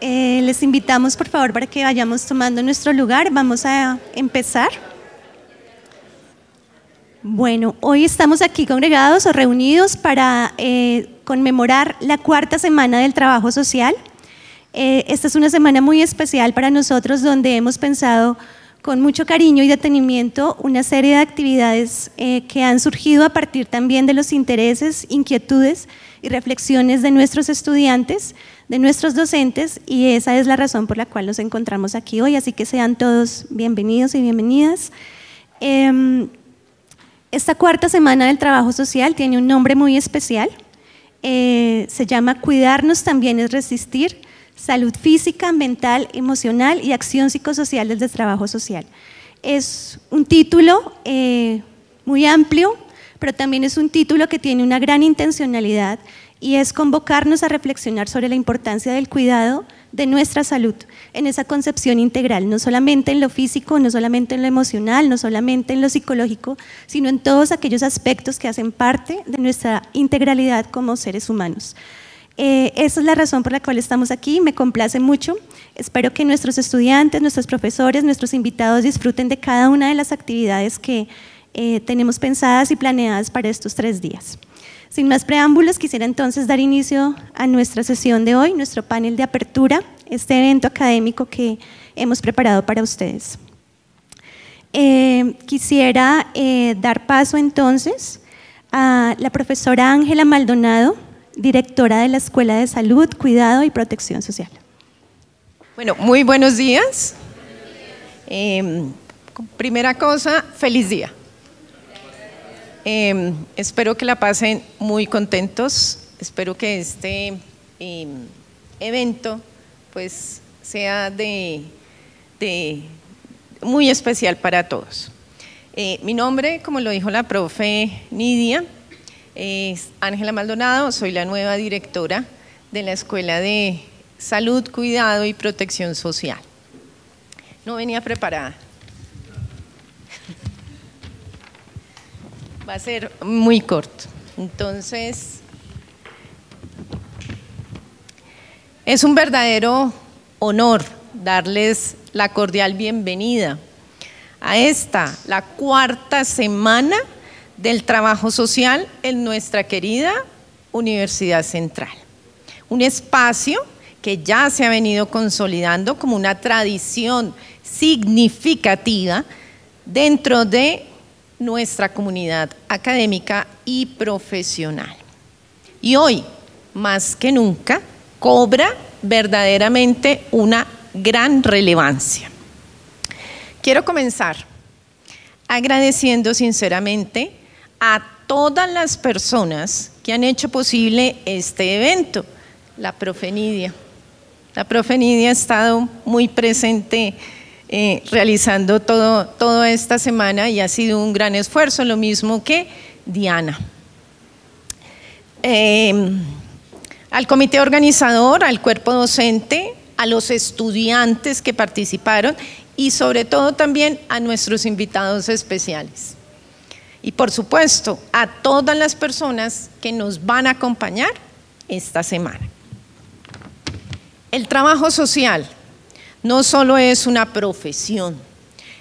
Les invitamos por favor para que vayamos tomando nuestro lugar. Vamos a empezar. Bueno, hoy estamos aquí congregados o reunidos para conmemorar la cuarta semana del trabajo social. Esta es una semana muy especial para nosotros, donde hemos pensado con mucho cariño y detenimiento una serie de actividades que han surgido a partir también de los intereses, inquietudes y reflexiones de nuestros estudiantes, de nuestros docentes, y esa es la razón por la cual nos encontramos aquí hoy, así que sean todos bienvenidos y bienvenidas. Esta cuarta semana del trabajo social tiene un nombre muy especial, se llama Cuidarnos también es resistir, salud física, mental, emocional y acción psicosocial desde el trabajo social. Es un título muy amplio, pero también es un título que tiene una gran intencionalidad, y es convocarnos a reflexionar sobre la importancia del cuidado de nuestra salud en esa concepción integral, no solamente en lo físico, no solamente en lo emocional, no solamente en lo psicológico, sino en todos aquellos aspectos que hacen parte de nuestra integralidad como seres humanos. Esa es la razón por la cual estamos aquí, me complace mucho. Espero que nuestros estudiantes, nuestros profesores, nuestros invitados disfruten de cada una de las actividades que tenemos pensadas y planeadas para estos 3 días. Sin más preámbulos, quisiera entonces dar inicio a nuestra sesión de hoy, nuestro panel de apertura, este evento académico que hemos preparado para ustedes. Quisiera dar paso entonces a la profesora Ángela Maldonado, directora de la Escuela de Salud, Cuidado y Protección Social. Bueno, muy buenos días. Primera cosa, feliz día. Espero que la pasen muy contentos. Espero que este evento pues sea muy especial para todos. Mi nombre, como lo dijo la profe Nidia, es Ángela Maldonado, soy la nueva directora de la Escuela de Salud, Cuidado y Protección Social. No venía preparada. Va a ser muy corto. Entonces, es un verdadero honor darles la cordial bienvenida a esta, la cuarta semana del trabajo social en nuestra querida Universidad Central. Un espacio que ya se ha venido consolidando como una tradición significativa dentro de nuestra comunidad académica y profesional. Y hoy, más que nunca, cobra verdaderamente una gran relevancia. Quiero comenzar agradeciendo sinceramente a todas las personas que han hecho posible este evento. La profe Nidia ha estado muy presente realizando toda esta semana y ha sido un gran esfuerzo, lo mismo que Diana. Al comité organizador, al cuerpo docente, a los estudiantes que participaron y sobre todo también a nuestros invitados especiales. Y por supuesto, a todas las personas que nos van a acompañar esta semana. El trabajo social no solo es una profesión,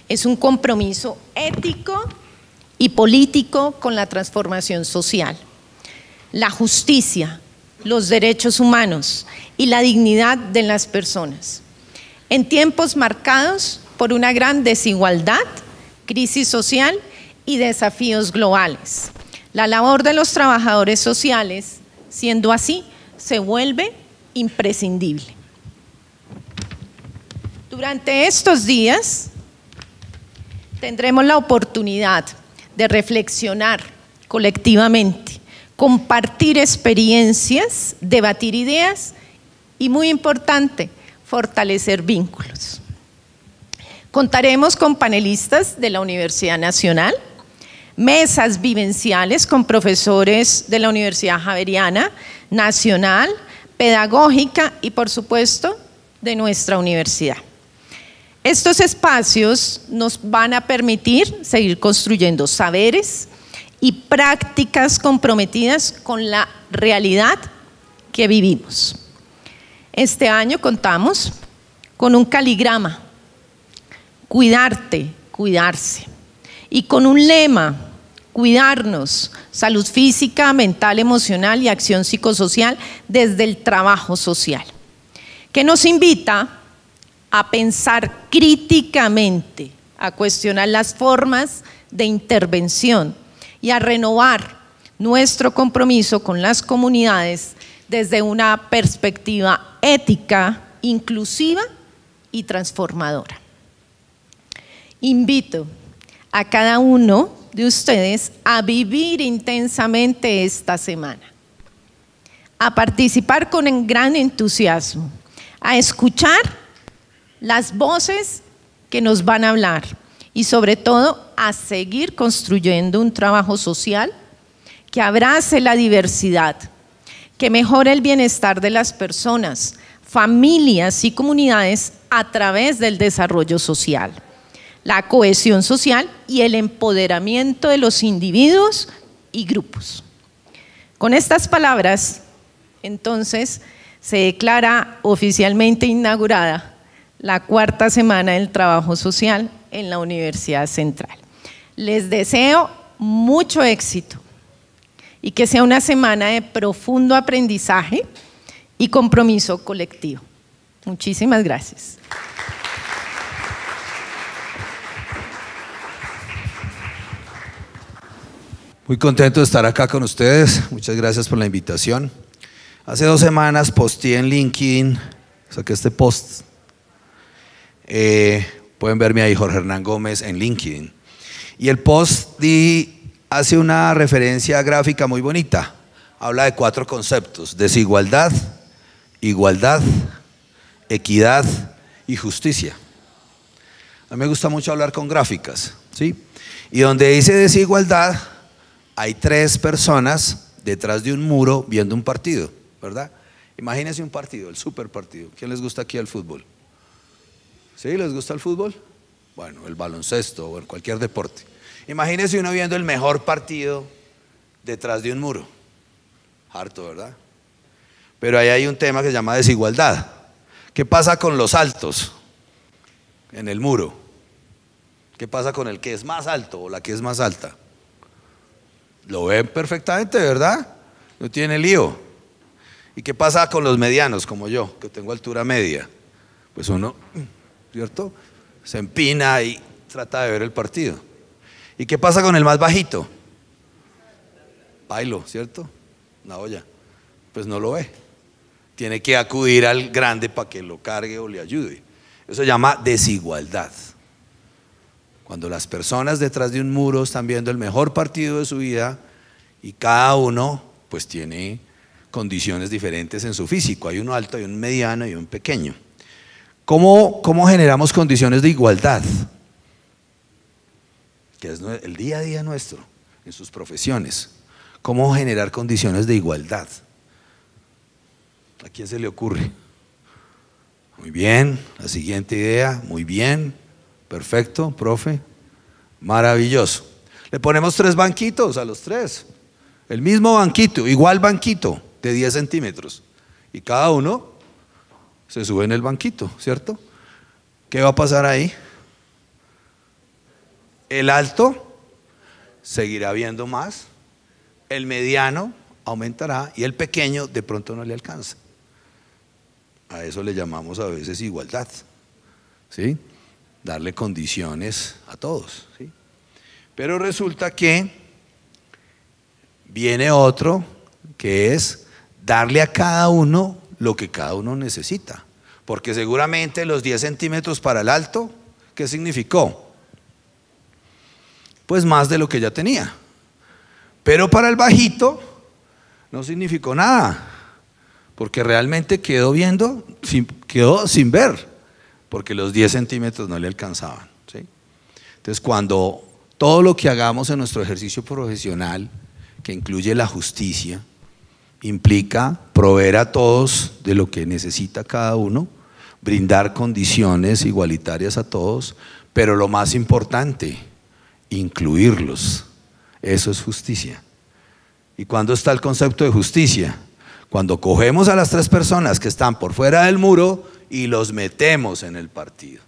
es un compromiso ético y político con la transformación social, la justicia, los derechos humanos y la dignidad de las personas. En tiempos marcados por una gran desigualdad, crisis social y desafíos globales, la labor de los trabajadores sociales, siendo así, se vuelve imprescindible. Durante estos días tendremos la oportunidad de reflexionar colectivamente, compartir experiencias, debatir ideas y, muy importante, fortalecer vínculos. Contaremos con panelistas de la Universidad Nacional, mesas vivenciales con profesores de la Universidad Javeriana, Nacional, Pedagógica y, por supuesto, de nuestra universidad. Estos espacios nos van a permitir seguir construyendo saberes y prácticas comprometidas con la realidad que vivimos. Este año contamos con un caligrama, cuidarte, cuidarse, y con un lema, cuidarnos, salud física, mental, emocional y acción psicosocial desde el trabajo social, que nos invita a pensar críticamente, a cuestionar las formas de intervención y a renovar nuestro compromiso con las comunidades desde una perspectiva ética, inclusiva y transformadora. Invito a cada uno de ustedes a vivir intensamente esta semana, a participar con gran entusiasmo, a escuchar las voces que nos van a hablar y sobre todo a seguir construyendo un trabajo social que abrace la diversidad, que mejore el bienestar de las personas, familias y comunidades a través del desarrollo social, la cohesión social y el empoderamiento de los individuos y grupos. Con estas palabras, entonces, se declara oficialmente inaugurada la 4ª Semana del Trabajo Social en la Universidad Central. Les deseo mucho éxito y que sea una semana de profundo aprendizaje y compromiso colectivo. Muchísimas gracias. Muy contento de estar acá con ustedes. Muchas gracias por la invitación. Hace 2 semanas posteé en LinkedIn, saqué este post. Pueden verme ahí, Jorge Hernán Gómez, en LinkedIn. Y el post hace una referencia gráfica muy bonita. Habla de 4 conceptos: desigualdad, igualdad, equidad y justicia. A mí me gusta mucho hablar con gráficas, ¿sí? Y donde dice desigualdad, hay 3 personas detrás de un muro viendo un partido, ¿verdad? Imagínense un partido, el super partido. ¿Quién les gusta aquí el fútbol? ¿Sí? ¿Les gusta el fútbol? Bueno, el baloncesto o cualquier deporte. Imagínense uno viendo el mejor partido detrás de un muro. Harto, ¿verdad? Pero ahí hay un tema que se llama desigualdad. ¿Qué pasa con los altos en el muro? ¿Qué pasa con el que es más alto o la que es más alta? Lo ven perfectamente, ¿verdad? No tiene lío. ¿Y qué pasa con los medianos como yo, que tengo altura media? Pues uno, ¿cierto?, se empina y trata de ver el partido. ¿Y qué pasa con el más bajito? Bailo, ¿cierto? Una olla. Pues no lo ve. Tiene que acudir al grande para que lo cargue o le ayude. Eso se llama desigualdad. Cuando las personas detrás de un muro están viendo el mejor partido de su vida y cada uno pues tiene condiciones diferentes en su físico. Hay uno alto, hay un mediano y un pequeño. ¿Cómo generamos condiciones de igualdad? Que es el día a día nuestro, en sus profesiones. ¿Cómo generar condiciones de igualdad? ¿A quién se le ocurre? Muy bien, la siguiente idea, muy bien, perfecto, profe, maravilloso. Le ponemos 3 banquitos a los 3, el mismo banquito, igual banquito de 10 centímetros y cada uno se sube en el banquito, ¿cierto? ¿Qué va a pasar ahí? El alto seguirá viendo más, el mediano aumentará y el pequeño de pronto no le alcanza. A eso le llamamos a veces igualdad, ¿sí? Darle condiciones a todos, ¿sí? Pero resulta que viene otro que es darle a cada uno lo que cada uno necesita, porque seguramente los 10 centímetros para el alto, ¿qué significó? Pues más de lo que ya tenía, pero para el bajito no significó nada, porque realmente quedó sin ver, porque los 10 centímetros no le alcanzaban, ¿sí? Entonces, cuando todo lo que hagamos en nuestro ejercicio profesional, que incluye la justicia, implica proveer a todos de lo que necesita cada uno, brindar condiciones igualitarias a todos, pero lo más importante, incluirlos. Eso es justicia. ¿Y cuándo está el concepto de justicia? Cuando cogemos a las 3 personas que están por fuera del muro y los metemos en el partido.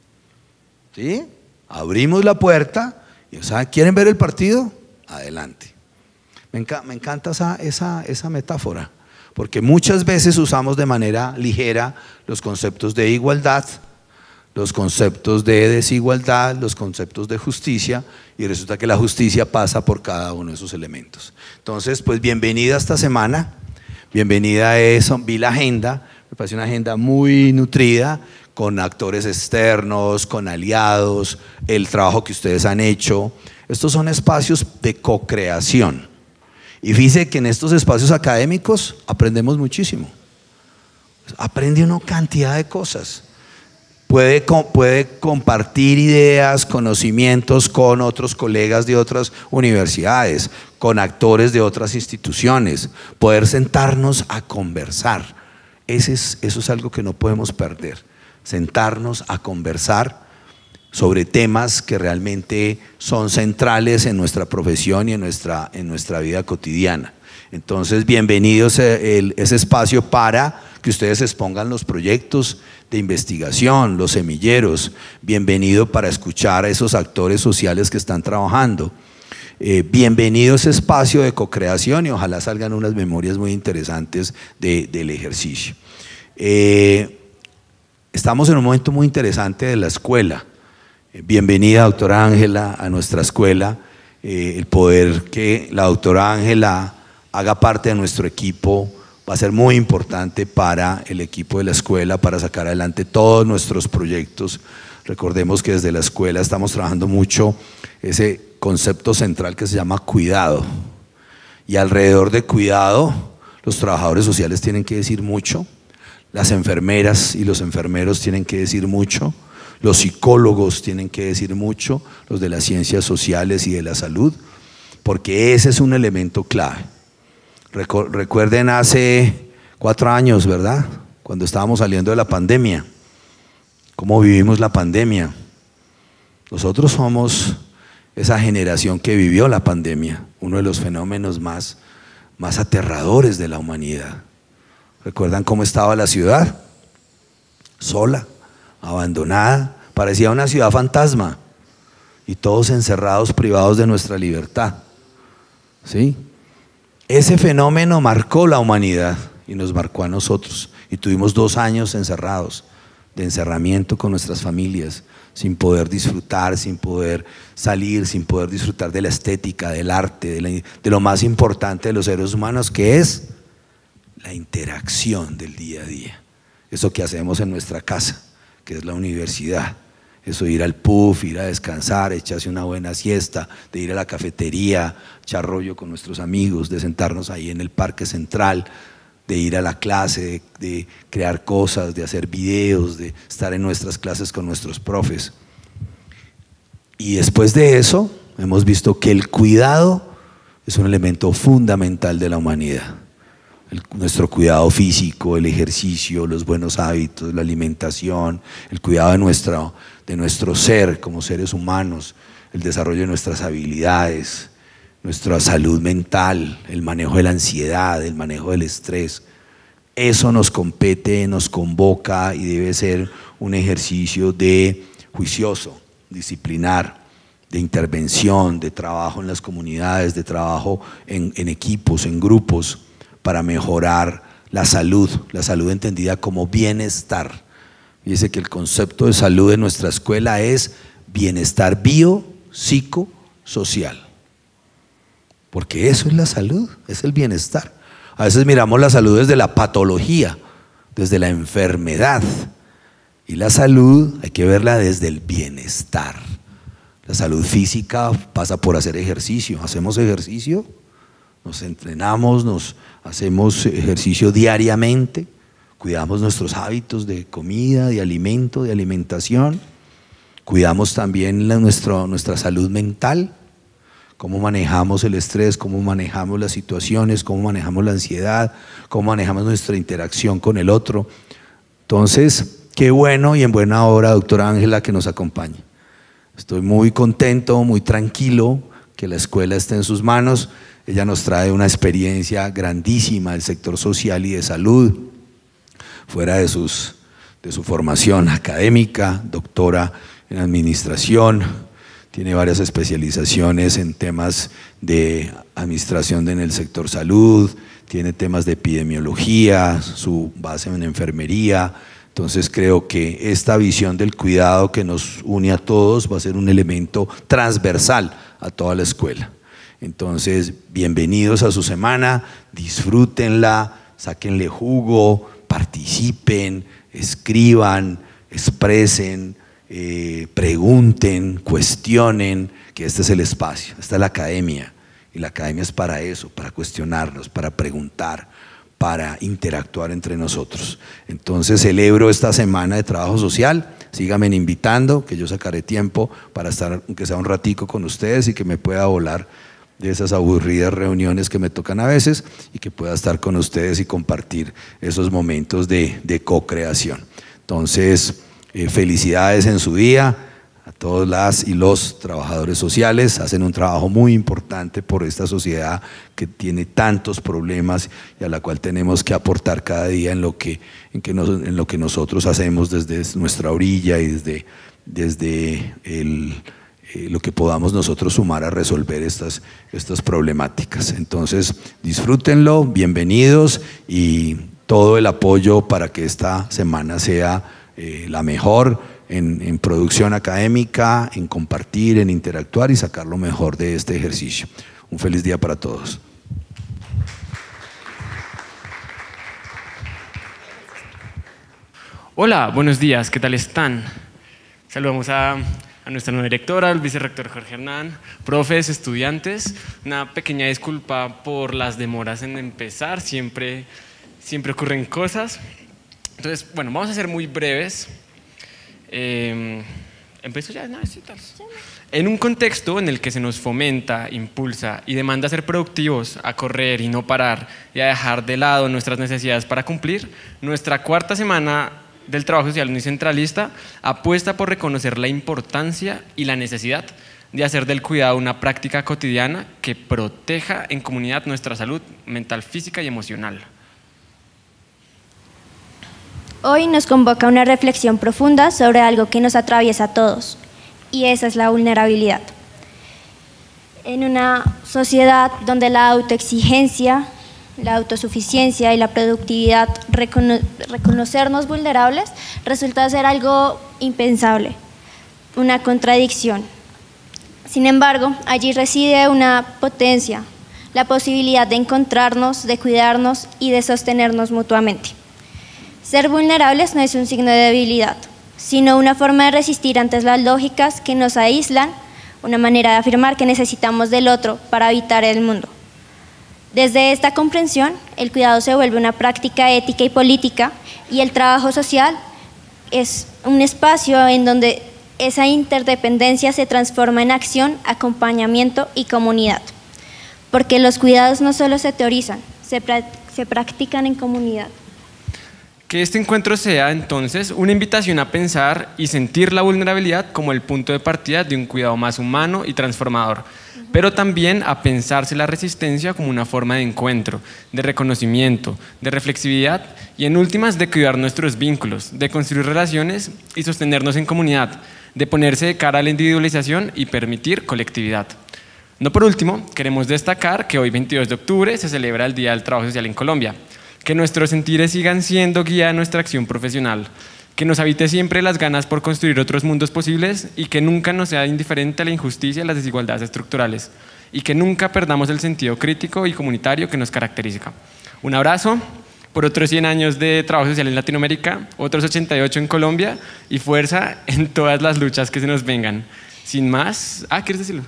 ¿Sí? Abrimos la puerta y, ¿saben? ¿Quieren ver el partido? Adelante. Me encanta esa metáfora, porque muchas veces usamos de manera ligera los conceptos de igualdad, los conceptos de desigualdad, los conceptos de justicia, y resulta que la justicia pasa por cada uno de esos elementos. Entonces, pues bienvenida esta semana, bienvenida a eso. Vi la agenda, me parece una agenda muy nutrida, con actores externos, con aliados, el trabajo que ustedes han hecho. Estos son espacios de co-creación. Y fíjense que en estos espacios académicos aprendemos muchísimo. Aprende una cantidad de cosas. Puede compartir ideas, conocimientos con otros colegas de otras universidades, con actores de otras instituciones, poder sentarnos a conversar. Eso es algo que no podemos perder, sentarnos a conversar sobre temas que realmente son centrales en nuestra profesión y en nuestra vida cotidiana. Entonces, bienvenidos a ese espacio para que ustedes expongan los proyectos de investigación, los semilleros. Bienvenido para escuchar a esos actores sociales que están trabajando. Bienvenido a ese espacio de co-creación y ojalá salgan unas memorias muy interesantes del ejercicio. Estamos en un momento muy interesante de la escuela. Bienvenida, doctora Ángela, a nuestra escuela. El poder que la doctora Ángela haga parte de nuestro equipo va a ser muy importante para el equipo de la escuela, para sacar adelante todos nuestros proyectos. Recordemos que desde la escuela estamos trabajando mucho ese concepto central que se llama cuidado. Y alrededor de cuidado, los trabajadores sociales tienen que decir mucho, las enfermeras y los enfermeros tienen que decir mucho, los psicólogos tienen que decir mucho, los de las ciencias sociales y de la salud, porque ese es un elemento clave. Recuerden hace 4 años, ¿verdad? Cuando estábamos saliendo de la pandemia, ¿cómo vivimos la pandemia? Nosotros somos esa generación que vivió la pandemia, uno de los fenómenos más aterradores de la humanidad. ¿Recuerdan cómo estaba la ciudad? Sola, abandonada, parecía una ciudad fantasma y todos encerrados, privados de nuestra libertad. ¿Sí? Ese fenómeno marcó la humanidad y nos marcó a nosotros y tuvimos 2 años encerrados, de encerramiento con nuestras familias, sin poder disfrutar, sin poder salir, sin poder disfrutar de la estética, del arte, de lo más importante de los seres humanos, que es la interacción del día a día. Eso que hacemos en nuestra casa, que es la universidad. Eso de ir al puff, ir a descansar, echarse una buena siesta, de ir a la cafetería, echar rollo con nuestros amigos, de sentarnos ahí en el parque central, de ir a la clase, de crear cosas, de hacer videos, de estar en nuestras clases con nuestros profes. Y después de eso, hemos visto que el cuidado es un elemento fundamental de la humanidad. Nuestro cuidado físico, el ejercicio, los buenos hábitos, la alimentación, el cuidado de nuestro ser como seres humanos, el desarrollo de nuestras habilidades, nuestra salud mental, el manejo de la ansiedad, el manejo del estrés. Eso nos compete, nos convoca y debe ser un ejercicio de juicioso, disciplinar, de intervención, de trabajo en las comunidades, de trabajo en equipos, en grupos, para mejorar la salud entendida como bienestar. Fíjese que el concepto de salud en nuestra escuela es bienestar biopsicosocial, porque eso es la salud, es el bienestar. A veces miramos la salud desde la patología, desde la enfermedad, y la salud hay que verla desde el bienestar. La salud física pasa por hacer ejercicio. ¿Hacemos ejercicio? Nos entrenamos, hacemos ejercicio diariamente, cuidamos nuestros hábitos de comida, de alimento, de alimentación, cuidamos también nuestra salud mental, cómo manejamos el estrés, cómo manejamos las situaciones, cómo manejamos la ansiedad, cómo manejamos nuestra interacción con el otro. Entonces, qué bueno y en buena hora, doctora Ángela, que nos acompañe. Estoy muy contento, muy tranquilo que la escuela esté en sus manos. Ella nos trae una experiencia grandísima del sector social y de salud, fuera de su formación académica, doctora en administración, tiene varias especializaciones en temas de administración en el sector salud, tiene temas de epidemiología, su base en enfermería. Entonces creo que esta visión del cuidado que nos une a todos va a ser un elemento transversal a toda la escuela. Entonces, bienvenidos a su semana, disfrútenla, sáquenle jugo, participen, escriban, expresen, pregunten, cuestionen, que este es el espacio, esta es la academia, y la academia es para eso, para cuestionarnos, para preguntar, para interactuar entre nosotros. Entonces celebro esta semana de trabajo social, síganme invitando, que yo sacaré tiempo para estar, aunque sea un ratico con ustedes y que me pueda volar de esas aburridas reuniones que me tocan a veces y que pueda estar con ustedes y compartir esos momentos de co-creación. Entonces, felicidades en su día a todas las y los trabajadores sociales, hacen un trabajo muy importante por esta sociedad que tiene tantos problemas y a la cual tenemos que aportar cada día en lo que nosotros hacemos desde nuestra orilla y desde lo que podamos nosotros sumar a resolver estas problemáticas. Entonces, disfrútenlo, bienvenidos y todo el apoyo para que esta semana sea la mejor en producción académica, en compartir, en interactuar y sacar lo mejor de este ejercicio. Un feliz día para todos. Hola, buenos días, ¿qué tal están? Saludamos a nuestra nueva directora, el vicerrector Jorge Hernán, profes, estudiantes. Una pequeña disculpa por las demoras en empezar, siempre ocurren cosas. Entonces, bueno, vamos a ser muy breves. ¿Empiezo ya? No, sí, tal. En un contexto en el que se nos fomenta, impulsa y demanda ser productivos, a correr y no parar y a dejar de lado nuestras necesidades para cumplir, nuestra cuarta semana del trabajo social unicentralista apuesta por reconocer la importancia y la necesidad de hacer del cuidado una práctica cotidiana que proteja en comunidad nuestra salud mental, física y emocional. Hoy nos convoca una reflexión profunda sobre algo que nos atraviesa a todos, y esa es la vulnerabilidad. En una sociedad donde la autoexigencia, la autosuficiencia y la productividad, reconocernos vulnerables, resulta ser algo impensable, una contradicción. Sin embargo, allí reside una potencia, la posibilidad de encontrarnos, de cuidarnos y de sostenernos mutuamente. Ser vulnerables no es un signo de debilidad, sino una forma de resistir ante las lógicas que nos aíslan, una manera de afirmar que necesitamos del otro para habitar el mundo. Desde esta comprensión, el cuidado se vuelve una práctica ética y política, y el trabajo social es un espacio en donde esa interdependencia se transforma en acción, acompañamiento y comunidad. Porque los cuidados no solo se teorizan, se practican en comunidad. Que este encuentro sea entonces una invitación a pensar y sentir la vulnerabilidad como el punto de partida de un cuidado más humano y transformador, pero también a pensarse la resistencia como una forma de encuentro, de reconocimiento, de reflexividad y en últimas de cuidar nuestros vínculos, de construir relaciones y sostenernos en comunidad, de ponerse de cara a la individualización y permitir colectividad. No por último, queremos destacar que hoy 22 de octubre se celebra el Día del Trabajo Social en Colombia. Que nuestros sentires sigan siendo guía de nuestra acción profesional, que nos habite siempre las ganas por construir otros mundos posibles y que nunca nos sea indiferente a la injusticia y las desigualdades estructurales y que nunca perdamos el sentido crítico y comunitario que nos caracteriza. Un abrazo por otros 100 años de trabajo social en Latinoamérica, otros 88 en Colombia y fuerza en todas las luchas que se nos vengan. Sin más, ¿quieres decirlo?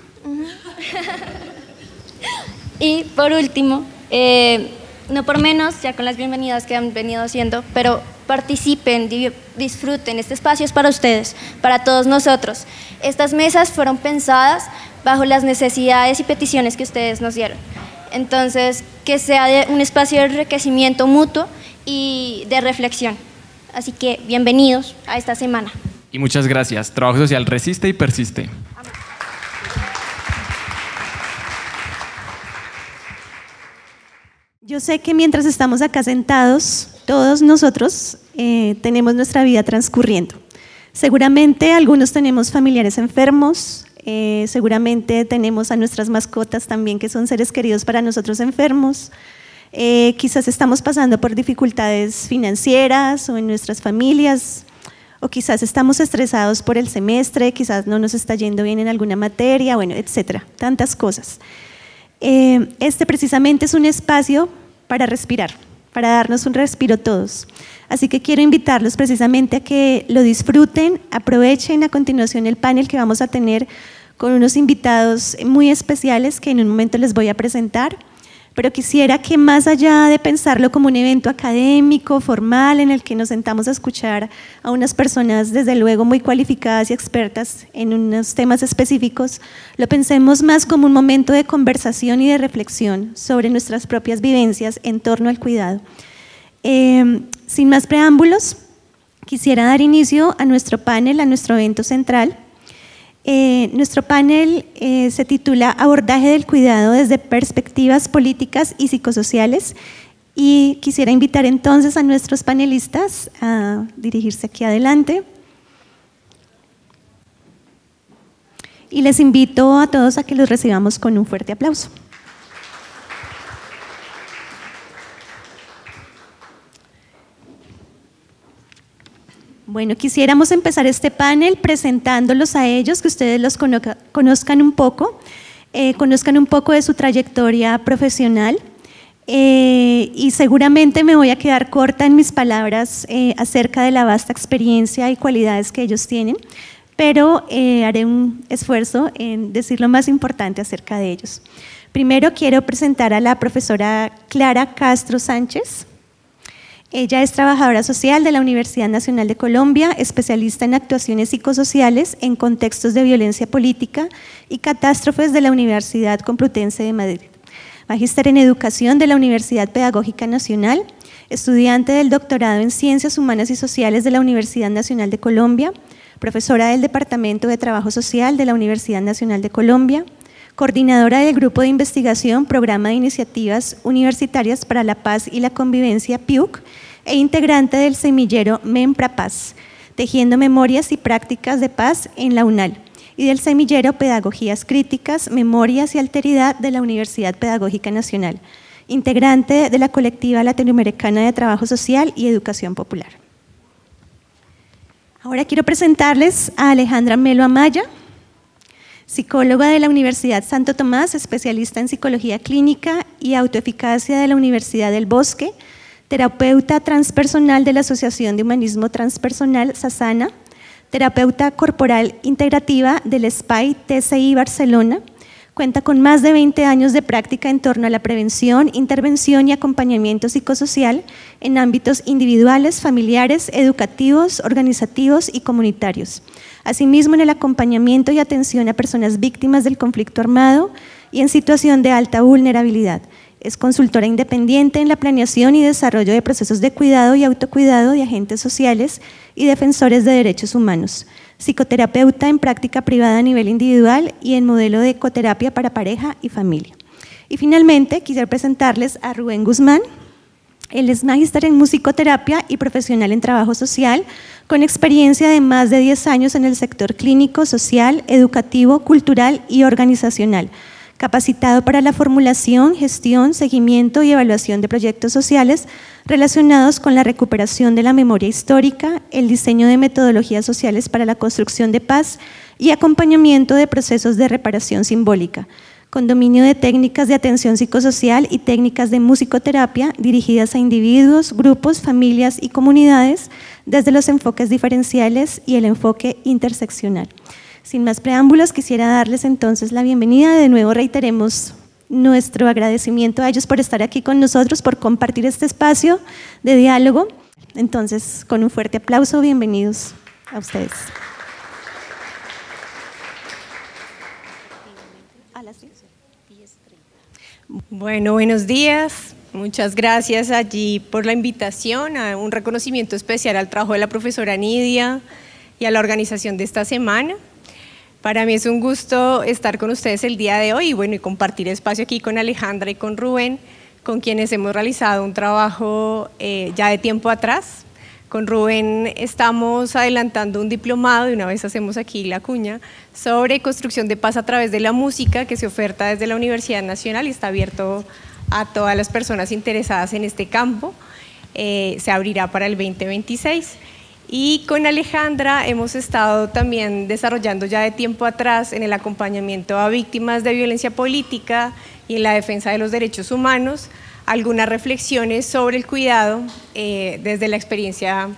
Y por último, no por menos, ya con las bienvenidas que han venido haciendo, pero participen, disfruten, este espacio es para ustedes, para todos nosotros. Estas mesas fueron pensadas bajo las necesidades y peticiones que ustedes nos dieron. Entonces, que sea un espacio de enriquecimiento mutuo y de reflexión. Así que, bienvenidos a esta semana. Y muchas gracias. Trabajo social resiste y persiste. Yo sé que mientras estamos acá sentados, todos nosotros tenemos nuestra vida transcurriendo. Seguramente algunos tenemos familiares enfermos, seguramente tenemos a nuestras mascotas también, que son seres queridos para nosotros enfermos. Quizás estamos pasando por dificultades financieras o en nuestras familias, o quizás estamos estresados por el semestre, quizás no nos está yendo bien en alguna materia, bueno, etcétera, tantas cosas. Este precisamente es un espacio para respirar, para darnos un respiro todos. Así que quiero invitarlos precisamente a que lo disfruten, aprovechen a continuación el panel que vamos a tener con unos invitados muy especiales que en un momento les voy a presentar, pero quisiera que más allá de pensarlo como un evento académico, formal, en el que nos sentamos a escuchar a unas personas desde luego muy cualificadas y expertas en unos temas específicos, lo pensemos más como un momento de conversación y de reflexión sobre nuestras propias vivencias en torno al cuidado. Sin más preámbulos, quisiera dar inicio a nuestro panel, a nuestro evento central. Nuestro panel se titula Abordaje del cuidado desde perspectivas políticas y psicosociales, y quisiera invitar entonces a nuestros panelistas a dirigirse aquí adelante. Y les invito a todos a que los recibamos con un fuerte aplauso. Bueno, quisiéramos empezar este panel presentándolos a ellos, que ustedes los conozcan un poco de su trayectoria profesional, y seguramente me voy a quedar corta en mis palabras acerca de la vasta experiencia y cualidades que ellos tienen, pero haré un esfuerzo en decir lo más importante acerca de ellos. Primero quiero presentar a la profesora Clara Castro Sánchez. Ella es trabajadora social de la Universidad Nacional de Colombia, especialista en actuaciones psicosociales en contextos de violencia política y catástrofes de la Universidad Complutense de Madrid. Magíster en Educación de la Universidad Pedagógica Nacional, estudiante del doctorado en Ciencias Humanas y Sociales de la Universidad Nacional de Colombia, profesora del Departamento de Trabajo Social de la Universidad Nacional de Colombia, coordinadora del Grupo de Investigación Programa de Iniciativas Universitarias para la Paz y la Convivencia PIUC e integrante del semillero MEMPRAPAZ, Tejiendo Memorias y Prácticas de Paz en la UNAL, y del semillero Pedagogías Críticas, Memorias y Alteridad de la Universidad Pedagógica Nacional, integrante de la Colectiva Latinoamericana de Trabajo Social y Educación Popular. Ahora quiero presentarles a Alejandra Melo Amaya, psicóloga de la Universidad Santo Tomás, especialista en psicología clínica y autoeficacia de la Universidad del Bosque, terapeuta transpersonal de la Asociación de Humanismo Transpersonal Sasana, terapeuta corporal integrativa del SPY TCI Barcelona. Cuenta con más de 20 años de práctica en torno a la prevención, intervención y acompañamiento psicosocial en ámbitos individuales, familiares, educativos, organizativos y comunitarios. Asimismo, en el acompañamiento y atención a personas víctimas del conflicto armado y en situación de alta vulnerabilidad. Es consultora independiente en la planeación y desarrollo de procesos de cuidado y autocuidado de agentes sociales y defensores de derechos humanos. Psicoterapeuta en práctica privada a nivel individual y en modelo de ecoterapia para pareja y familia. Y finalmente, quisiera presentarles a Rubén Guzmán. Él es magíster en musicoterapia y profesional en trabajo social, con experiencia de más de 10 años en el sector clínico, social, educativo, cultural y organizacional, capacitado para la formulación, gestión, seguimiento y evaluación de proyectos sociales relacionados con la recuperación de la memoria histórica, el diseño de metodologías sociales para la construcción de paz y acompañamiento de procesos de reparación simbólica, con dominio de técnicas de atención psicosocial y técnicas de musicoterapia dirigidas a individuos, grupos, familias y comunidades desde los enfoques diferenciales y el enfoque interseccional. Sin más preámbulos, quisiera darles entonces la bienvenida. De nuevo reiteremos nuestro agradecimiento a ellos por estar aquí con nosotros, por compartir este espacio de diálogo. Entonces, con un fuerte aplauso, bienvenidos a ustedes. Bueno, buenos días. Muchas gracias allí por la invitación, a un reconocimiento especial al trabajo de la profesora Nidia y a la organización de esta semana. Para mí es un gusto estar con ustedes el día de hoy y compartir espacio aquí con Alejandra y con Rubén con quienes hemos realizado un trabajo ya de tiempo atrás. Con Rubén estamos adelantando un diplomado, y una vez hacemos aquí la cuña, sobre construcción de paz a través de la música, que se oferta desde la Universidad Nacional y está abierto a todas las personas interesadas en este campo. Se abrirá para el 2026. Y con Alejandra hemos estado también desarrollando ya de tiempo atrás en el acompañamiento a víctimas de violencia política y en la defensa de los derechos humanos algunas reflexiones sobre el cuidado desde la experiencia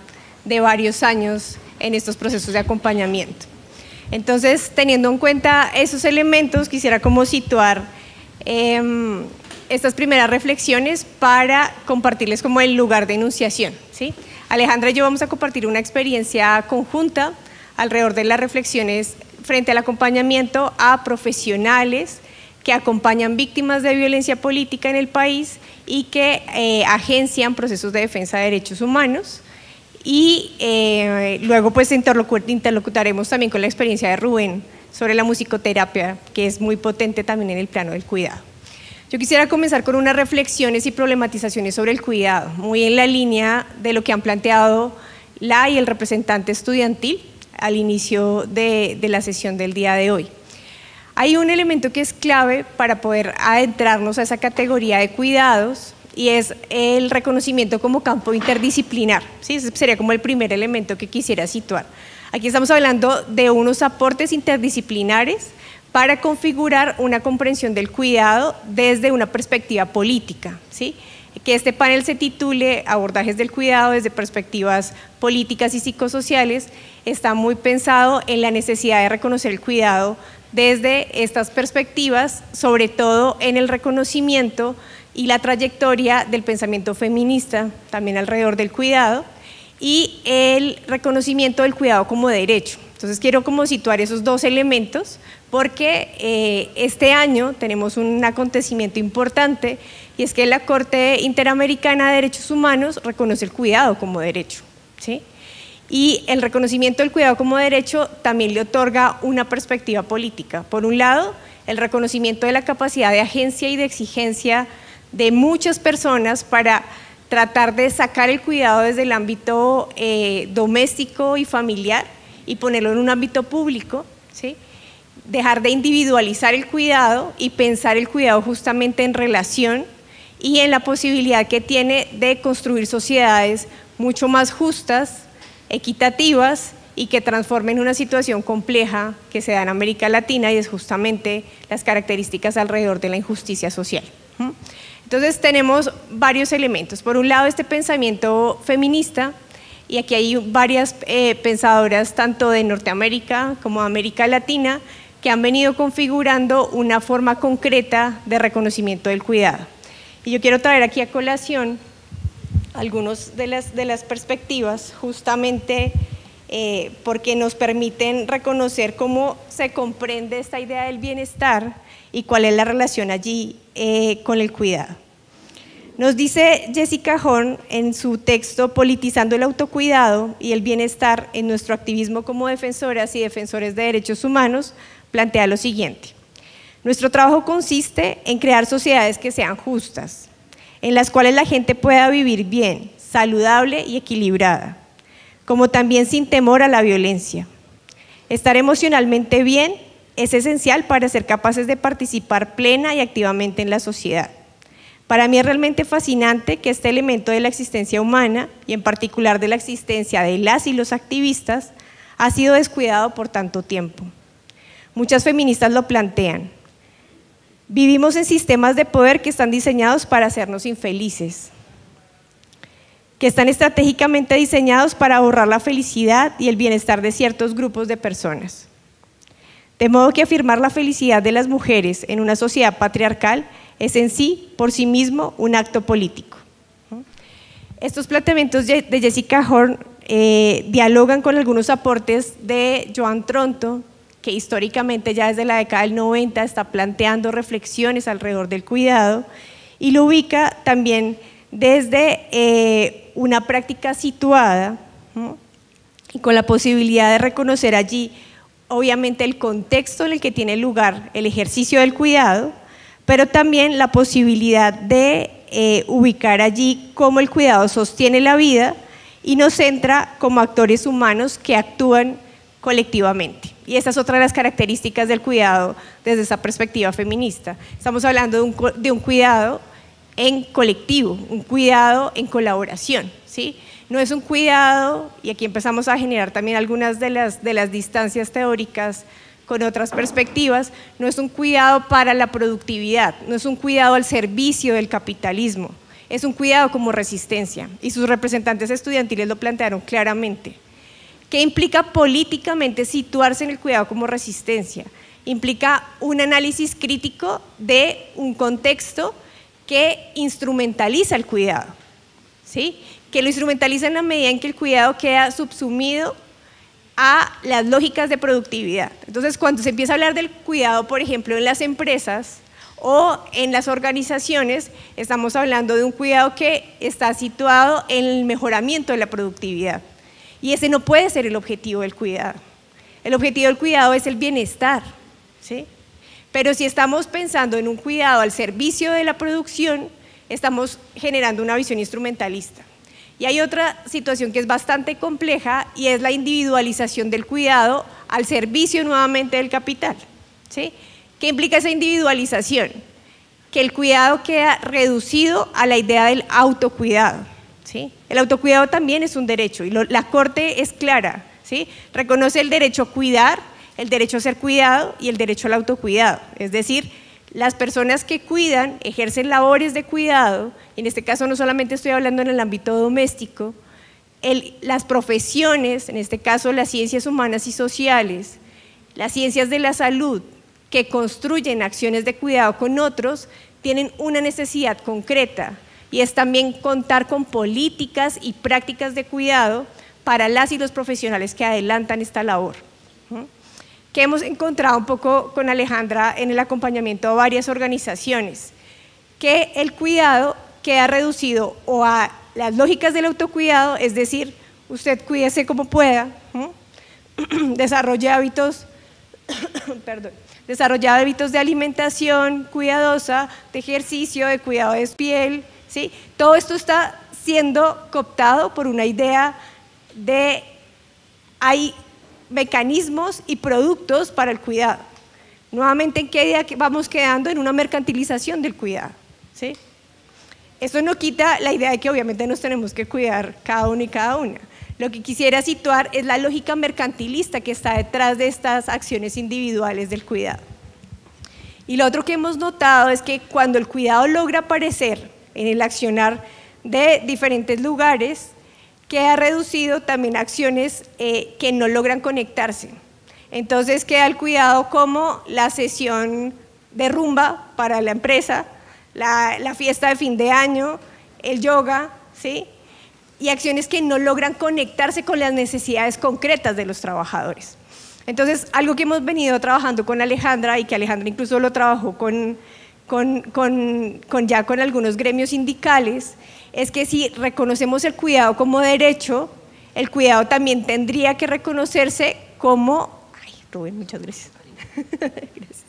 de varios años en estos procesos de acompañamiento. Entonces, teniendo en cuenta esos elementos, quisiera como situar estas primeras reflexiones para compartirles como el lugar de enunciación, ¿sí? Alejandra y yo vamos a compartir una experiencia conjunta alrededor de las reflexiones frente al acompañamiento a profesionales que acompañan víctimas de violencia política en el país y que agencian procesos de defensa de derechos humanos. Y luego pues interlocutaremos también con la experiencia de Rubén sobre la musicoterapia, que es muy potente también en el plano del cuidado. Yo quisiera comenzar con unas reflexiones y problematizaciones sobre el cuidado, muy en la línea de lo que han planteado la y el representante estudiantil al inicio de la sesión del día de hoy. Hay un elemento que es clave para poder adentrarnos a esa categoría de cuidados y es el reconocimiento como campo interdisciplinar, ¿sí? Ese sería como el primer elemento que quisiera situar. Aquí estamos hablando de unos aportes interdisciplinares para configurar una comprensión del cuidado desde una perspectiva política, ¿sí? Que este panel se titule Abordajes del cuidado desde perspectivas políticas y psicosociales está muy pensado en la necesidad de reconocer el cuidado desde estas perspectivas, sobre todo en el reconocimiento y la trayectoria del pensamiento feminista, también alrededor del cuidado, y el reconocimiento del cuidado como derecho. Entonces quiero como situar esos dos elementos porque este año tenemos un acontecimiento importante y es que la Corte Interamericana de Derechos Humanos reconoce el cuidado como derecho, ¿sí? Y el reconocimiento del cuidado como derecho también le otorga una perspectiva política. Por un lado, el reconocimiento de la capacidad de agencia y de exigencia de muchas personas para tratar de sacar el cuidado desde el ámbito doméstico y familiar y ponerlo en un ámbito público, ¿sí? Dejar de individualizar el cuidado y pensar el cuidado justamente en relación y en la posibilidad que tiene de construir sociedades mucho más justas, equitativas y que transformen una situación compleja que se da en América Latina y es justamente las características alrededor de la injusticia social. Entonces tenemos varios elementos. Por un lado, este pensamiento feminista, y aquí hay varias pensadoras tanto de Norteamérica como de América Latina que han venido configurando una forma concreta de reconocimiento del cuidado. Y yo quiero traer aquí a colación algunas de las perspectivas, justamente porque nos permiten reconocer cómo se comprende esta idea del bienestar y cuál es la relación allí con el cuidado. Nos dice Jessica Horn en su texto Politizando el autocuidado y el bienestar en nuestro activismo como defensoras y defensores de derechos humanos, plantea lo siguiente: nuestro trabajo consiste en crear sociedades que sean justas, en las cuales la gente pueda vivir bien, saludable y equilibrada, como también sin temor a la violencia. Estar emocionalmente bien es esencial para ser capaces de participar plena y activamente en la sociedad. Para mí es realmente fascinante que este elemento de la existencia humana, y en particular de la existencia de las y los activistas, ha sido descuidado por tanto tiempo. Muchas feministas lo plantean. Vivimos en sistemas de poder que están diseñados para hacernos infelices, que están estratégicamente diseñados para borrar la felicidad y el bienestar de ciertos grupos de personas. De modo que afirmar la felicidad de las mujeres en una sociedad patriarcal es en sí, por sí mismo, un acto político. Estos planteamientos de Jessica Horn dialogan con algunos aportes de Joan Tronto, que históricamente ya desde la década del 90 está planteando reflexiones alrededor del cuidado y lo ubica también desde una práctica situada, ¿no? Y con la posibilidad de reconocer allí obviamente el contexto en el que tiene lugar el ejercicio del cuidado, pero también la posibilidad de ubicar allí cómo el cuidado sostiene la vida y nos centra como actores humanos que actúan colectivamente. Y esa es otra de las características del cuidado desde esa perspectiva feminista. Estamos hablando de un cuidado en colectivo, un cuidado en colaboración, ¿sí? No es un cuidado, y aquí empezamos a generar también algunas de las distancias teóricas con otras perspectivas, no es un cuidado para la productividad, no es un cuidado al servicio del capitalismo, es un cuidado como resistencia, y sus representantes estudiantiles lo plantearon claramente. ¿Qué implica políticamente situarse en el cuidado como resistencia? Implica un análisis crítico de un contexto que instrumentaliza el cuidado, ¿sí? Que lo instrumentaliza en la medida en que el cuidado queda subsumido a las lógicas de productividad. Entonces, cuando se empieza a hablar del cuidado, por ejemplo, en las empresas o en las organizaciones, estamos hablando de un cuidado que está situado en el mejoramiento de la productividad. Y ese no puede ser el objetivo del cuidado. El objetivo del cuidado es el bienestar, ¿sí? Pero si estamos pensando en un cuidado al servicio de la producción, estamos generando una visión instrumentalista. Y hay otra situación que es bastante compleja y es la individualización del cuidado al servicio nuevamente del capital, ¿sí? ¿Qué implica esa individualización? Que el cuidado queda reducido a la idea del autocuidado, ¿sí? El autocuidado también es un derecho y la Corte es clara, ¿sí? Reconoce el derecho a cuidar, el derecho a ser cuidado y el derecho al autocuidado, es decir, las personas que cuidan ejercen labores de cuidado, y en este caso no solamente estoy hablando en el ámbito doméstico, las profesiones, en este caso las ciencias humanas y sociales, las ciencias de la salud, que construyen acciones de cuidado con otros, tienen una necesidad concreta, y es también contar con políticas y prácticas de cuidado para las y los profesionales que adelantan esta labor. Que hemos encontrado un poco con Alejandra en el acompañamiento a varias organizaciones, que el cuidado queda reducido o a las lógicas del autocuidado, es decir, usted cuídese como pueda, desarrolle hábitos de alimentación cuidadosa, de ejercicio, de cuidado de piel, ¿sí? Todo esto está siendo cooptado por una idea de hay mecanismos y productos para el cuidado. Nuevamente, ¿en qué idea vamos quedando? En una mercantilización del cuidado, ¿sí? Esto no quita la idea de que obviamente nos tenemos que cuidar cada uno y cada una. Lo que quisiera situar es la lógica mercantilista que está detrás de estas acciones individuales del cuidado. Y lo otro que hemos notado es que cuando el cuidado logra aparecer en el accionar de diferentes lugares, queda reducido también a acciones que no logran conectarse. Entonces queda el cuidado como la sesión de rumba para la empresa, la fiesta de fin de año, el yoga, ¿sí? Y acciones que no logran conectarse con las necesidades concretas de los trabajadores. Entonces, algo que hemos venido trabajando con Alejandra y que Alejandra incluso lo trabajó ya con algunos gremios sindicales, es que si reconocemos el cuidado como derecho, el cuidado también tendría que reconocerse como… Ay, Rubén, muchas gracias. Gracias.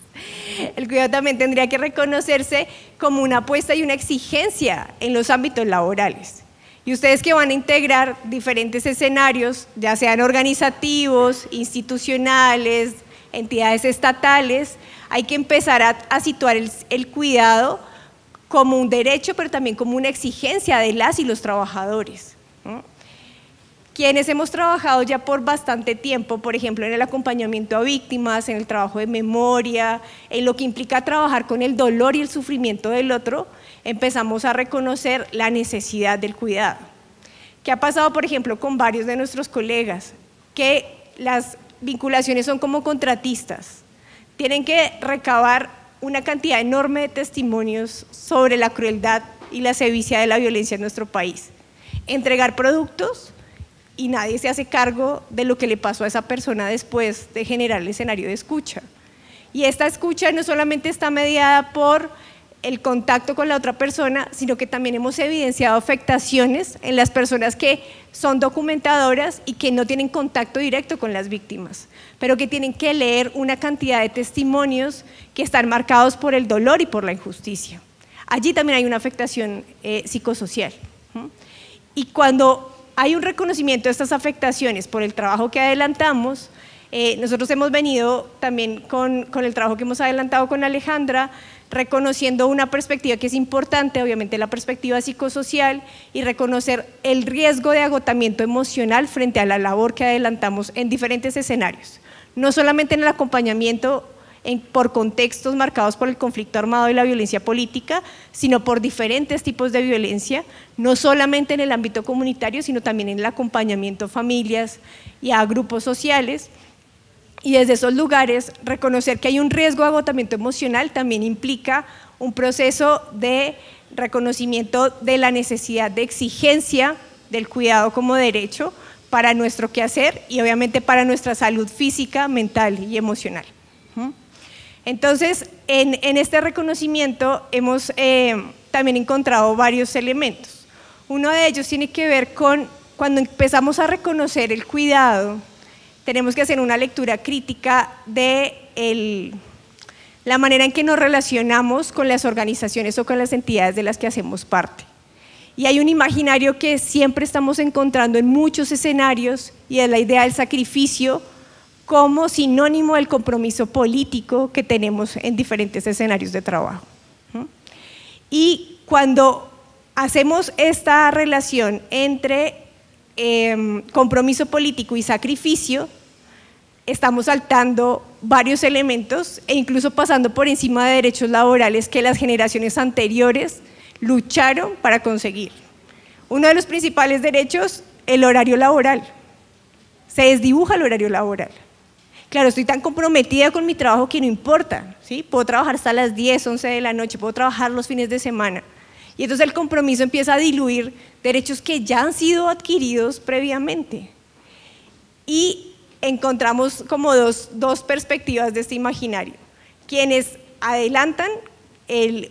El cuidado también tendría que reconocerse como una apuesta y una exigencia en los ámbitos laborales. Y ustedes que van a integrar diferentes escenarios, ya sean organizativos, institucionales, entidades estatales, hay que empezar a situar el cuidado como un derecho, pero también como una exigencia de las y los trabajadores, ¿no? Quienes hemos trabajado ya por bastante tiempo, por ejemplo, en el acompañamiento a víctimas, en el trabajo de memoria, en lo que implica trabajar con el dolor y el sufrimiento del otro, empezamos a reconocer la necesidad del cuidado. ¿Qué ha pasado, por ejemplo, con varios de nuestros colegas? Que las vinculaciones son como contratistas, tienen que recabar una cantidad enorme de testimonios sobre la crueldad y la sevicia de la violencia en nuestro país, entregar productos y nadie se hace cargo de lo que le pasó a esa persona después de generar el escenario de escucha. Y esta escucha no solamente está mediada por el contacto con la otra persona, sino que también hemos evidenciado afectaciones en las personas que son documentadoras y que no tienen contacto directo con las víctimas, pero que tienen que leer una cantidad de testimonios que están marcados por el dolor y por la injusticia. allí también hay una afectación psicosocial. Y cuando hay un reconocimiento de estas afectaciones por el trabajo que adelantamos, nosotros hemos venido también con el trabajo que hemos adelantado con Alejandra, reconociendo una perspectiva que es importante, obviamente la perspectiva psicosocial, y reconocer el riesgo de agotamiento emocional frente a la labor que adelantamos en diferentes escenarios. No solamente en el acompañamiento por contextos marcados por el conflicto armado y la violencia política, sino por diferentes tipos de violencia, no solamente en el ámbito comunitario, sino también en el acompañamiento a familias y a grupos sociales. Y desde esos lugares, reconocer que hay un riesgo de agotamiento emocional también implica un proceso de reconocimiento de la necesidad de exigencia del cuidado como derecho para nuestro quehacer y obviamente para nuestra salud física, mental y emocional. Entonces, en este reconocimiento hemos también encontrado varios elementos. Uno de ellos tiene que ver con cuando empezamos a reconocer el cuidado, tenemos que hacer una lectura crítica de la manera en que nos relacionamos con las organizaciones o con las entidades de las que hacemos parte. Y hay un imaginario que siempre estamos encontrando en muchos escenarios y es la idea del sacrificio como sinónimo del compromiso político que tenemos en diferentes escenarios de trabajo. Y cuando hacemos esta relación entre compromiso político y sacrificio, estamos saltando varios elementos e incluso pasando por encima de derechos laborales que las generaciones anteriores lucharon para conseguir. Uno de los principales derechos, el horario laboral. Se desdibuja el horario laboral. Claro, estoy tan comprometida con mi trabajo que no importa, ¿sí? Puedo trabajar hasta las 10, 11 de la noche, puedo trabajar los fines de semana. Y entonces el compromiso empieza a diluir derechos que ya han sido adquiridos previamente. Y encontramos como dos perspectivas de este imaginario. Quienes adelantan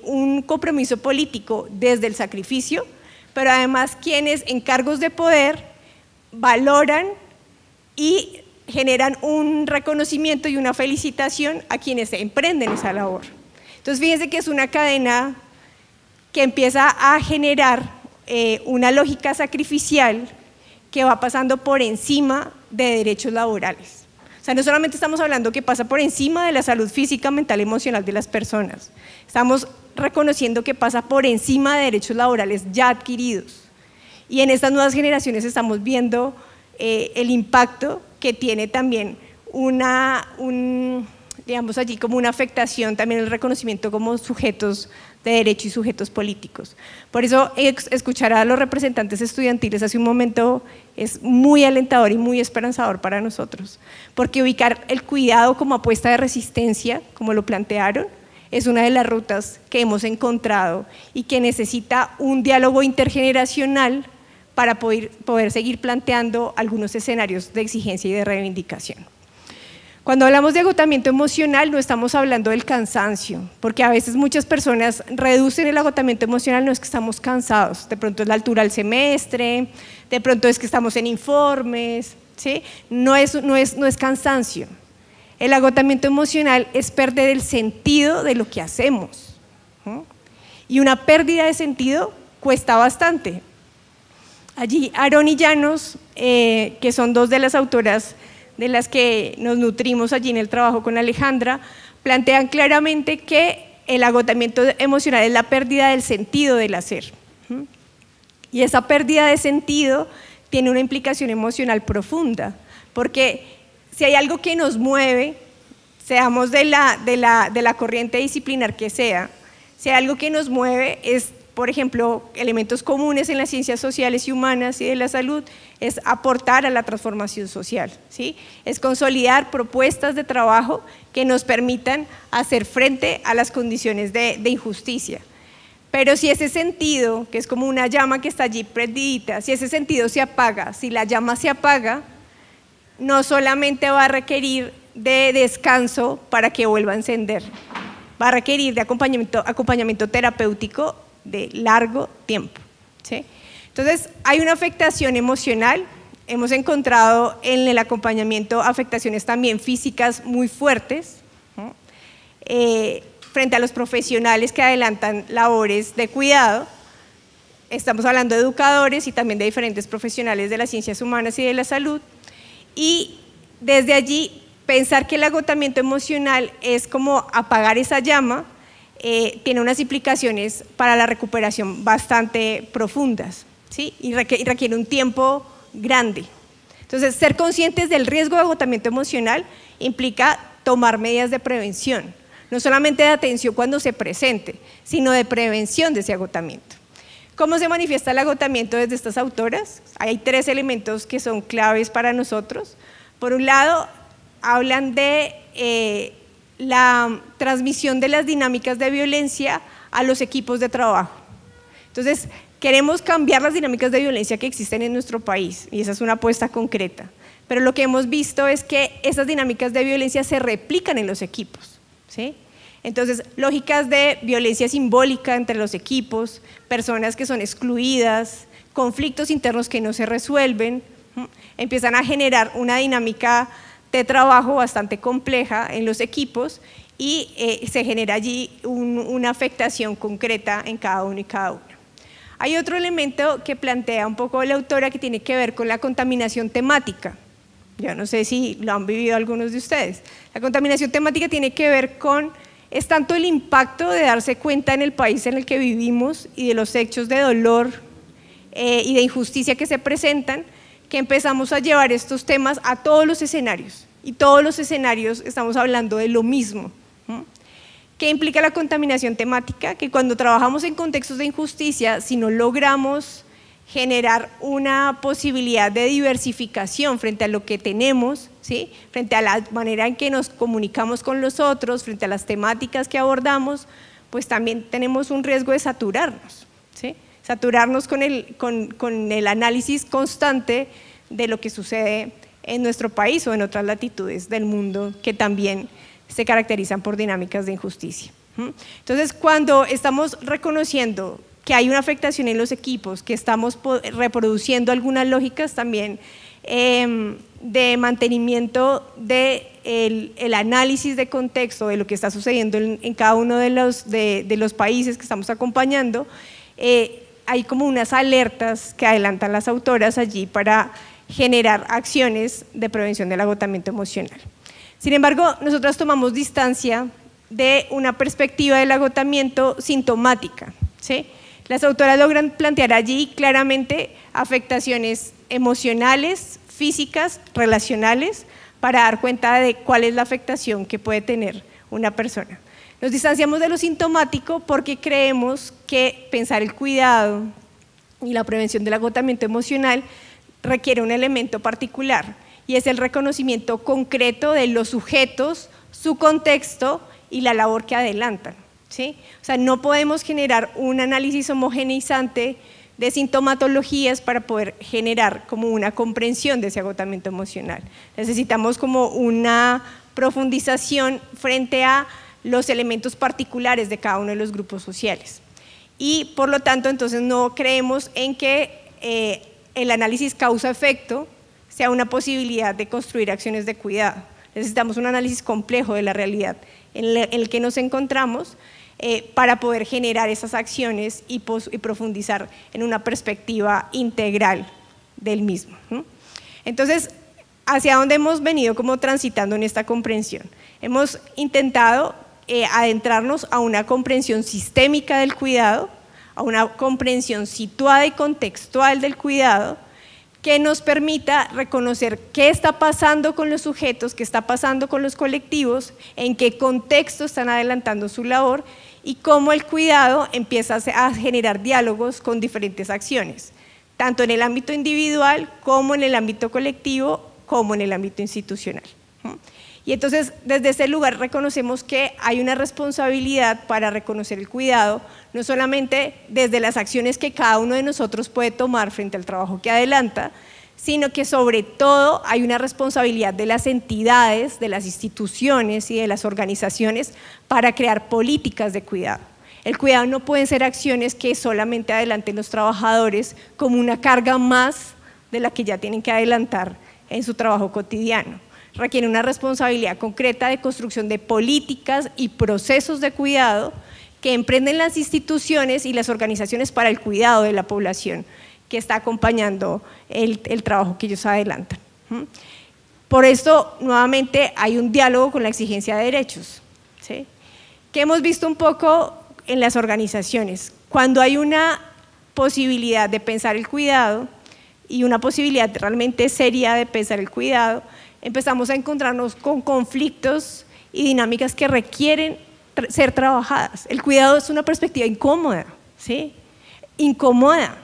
un compromiso político desde el sacrificio, pero además quienes en cargos de poder valoran y generan un reconocimiento y una felicitación a quienes emprenden esa labor. Entonces fíjense que es una cadena que empieza a generar una lógica sacrificial que va pasando por encima de derechos laborales. O sea, no solamente estamos hablando que pasa por encima de la salud física, mental y emocional de las personas, estamos reconociendo que pasa por encima de derechos laborales ya adquiridos. Y en estas nuevas generaciones estamos viendo el impacto que tiene también digamos allí como una afectación también el reconocimiento como sujetos de derecho y sujetos políticos. Por eso escuchar a los representantes estudiantiles hace un momento es muy alentador y muy esperanzador para nosotros, porque ubicar el cuidado como apuesta de resistencia, como lo plantearon, es una de las rutas que hemos encontrado y que necesita un diálogo intergeneracional para poder seguir planteando algunos escenarios de exigencia y de reivindicación. Cuando hablamos de agotamiento emocional no estamos hablando del cansancio, porque a veces muchas personas reducen el agotamiento emocional, no es que estamos cansados, de pronto es la altura del semestre, de pronto es que estamos en informes, ¿sí? No es cansancio. El agotamiento emocional es perder el sentido de lo que hacemos, ¿no? Y una pérdida de sentido cuesta bastante. Allí Aarón y Llanos, que son dos de las autoras de las que nos nutrimos allí en el trabajo con Alejandra, plantean claramente que el agotamiento emocional es la pérdida del sentido del hacer. Y esa pérdida de sentido tiene una implicación emocional profunda, porque si hay algo que nos mueve, seamos de la corriente disciplinar que sea, si hay algo que nos mueve es, por ejemplo, elementos comunes en las ciencias sociales y humanas y de la salud, es aportar a la transformación social, ¿sí? Es consolidar propuestas de trabajo que nos permitan hacer frente a las condiciones de injusticia. Pero si ese sentido, que es como una llama que está allí prendidita, si ese sentido se apaga, si la llama se apaga, no solamente va a requerir de descanso para que vuelva a encender, va a requerir de acompañamiento terapéutico de largo tiempo, ¿sí? Entonces hay una afectación emocional, hemos encontrado en el acompañamiento afectaciones también físicas muy fuertes, ¿no? frente a los profesionales que adelantan labores de cuidado. Estamos hablando de educadores y también de diferentes profesionales de las ciencias humanas y de la salud. Y desde allí, pensar que el agotamiento emocional es como apagar esa llama, tiene unas implicaciones para la recuperación bastante profundas, ¿sí? Y requiere un tiempo grande. Entonces, ser conscientes del riesgo de agotamiento emocional implica tomar medidas de prevención, no solamente de atención cuando se presente, sino de prevención de ese agotamiento. ¿Cómo se manifiesta el agotamiento desde estas autoras? Hay 3 elementos que son claves para nosotros. Por un lado, hablan de la transmisión de las dinámicas de violencia a los equipos de trabajo. Entonces, queremos cambiar las dinámicas de violencia que existen en nuestro país, y esa es una apuesta concreta. Pero lo que hemos visto es que esas dinámicas de violencia se replican en los equipos, ¿sí? Entonces, lógicas de violencia simbólica entre los equipos, personas que son excluidas, conflictos internos que no se resuelven, empiezan a generar una dinámica de trabajo bastante compleja en los equipos y se genera allí una afectación concreta en cada uno y cada una. Hay otro elemento que plantea un poco la autora que tiene que ver con la contaminación temática. Yo no sé si lo han vivido algunos de ustedes. La contaminación temática tiene que ver con, es tanto el impacto de darse cuenta en el país en el que vivimos y de los hechos de dolor y de injusticia que se presentan, que empezamos a llevar estos temas a todos los escenarios, y todos los escenarios estamos hablando de lo mismo. ¿Qué implica la contaminación temática? Que cuando trabajamos en contextos de injusticia, si no logramos generar una posibilidad de diversificación frente a lo que tenemos, ¿sí? Frente a la manera en que nos comunicamos con los otros, frente a las temáticas que abordamos, pues también tenemos un riesgo de saturarnos, ¿sí? Saturarnos con el análisis constante de lo que sucede en nuestro país o en otras latitudes del mundo que también se caracterizan por dinámicas de injusticia. Entonces, cuando estamos reconociendo que hay una afectación en los equipos, que estamos reproduciendo algunas lógicas también de mantenimiento del análisis de contexto de lo que está sucediendo en cada uno de los países que estamos acompañando, hay como unas alertas que adelantan las autoras allí para generar acciones de prevención del agotamiento emocional. Sin embargo, nosotras tomamos distancia de una perspectiva del agotamiento sintomática, ¿sí? Las autoras logran plantear allí claramente afectaciones emocionales, físicas, relacionales, para dar cuenta de cuál es la afectación que puede tener una persona. Nos distanciamos de lo sintomático porque creemos que pensar el cuidado y la prevención del agotamiento emocional requiere un elemento particular, y es el reconocimiento concreto de los sujetos, su contexto y la labor que adelantan, ¿sí? O sea, no podemos generar un análisis homogeneizante de sintomatologías para poder generar como una comprensión de ese agotamiento emocional. Necesitamos como una profundización frente a los elementos particulares de cada uno de los grupos sociales. Y por lo tanto, entonces no creemos en que el análisis causa-efecto sea una posibilidad de construir acciones de cuidado. Necesitamos un análisis complejo de la realidad en el que nos encontramos para poder generar esas acciones y profundizar en una perspectiva integral del mismo. Entonces, ¿hacia dónde hemos venido como transitando en esta comprensión? Hemos intentado adentrarnos a una comprensión sistémica del cuidado, a una comprensión situada y contextual del cuidado, que nos permita reconocer qué está pasando con los sujetos, qué está pasando con los colectivos, en qué contexto están adelantando su labor y cómo el cuidado empieza a generar diálogos con diferentes acciones, tanto en el ámbito individual como en el ámbito colectivo, como en el ámbito institucional. Y entonces, desde ese lugar reconocemos que hay una responsabilidad para reconocer el cuidado, no solamente desde las acciones que cada uno de nosotros puede tomar frente al trabajo que adelanta, sino que sobre todo hay una responsabilidad de las entidades, de las instituciones y de las organizaciones para crear políticas de cuidado. El cuidado no pueden ser acciones que solamente adelanten los trabajadores como una carga más de la que ya tienen que adelantar en su trabajo cotidiano. requiere una responsabilidad concreta de construcción de políticas y procesos de cuidado que emprenden las instituciones y las organizaciones para el cuidado de la población que está acompañando el trabajo que ellos adelantan. Por esto, nuevamente, hay un diálogo con la exigencia de derechos, ¿sí? Que hemos visto un poco en las organizaciones. Cuando hay una posibilidad de pensar el cuidado y una posibilidad realmente seria de pensar el cuidado, empezamos a encontrarnos con conflictos y dinámicas que requieren ser trabajadas. El cuidado es una perspectiva incómoda, ¿sí? Incómoda,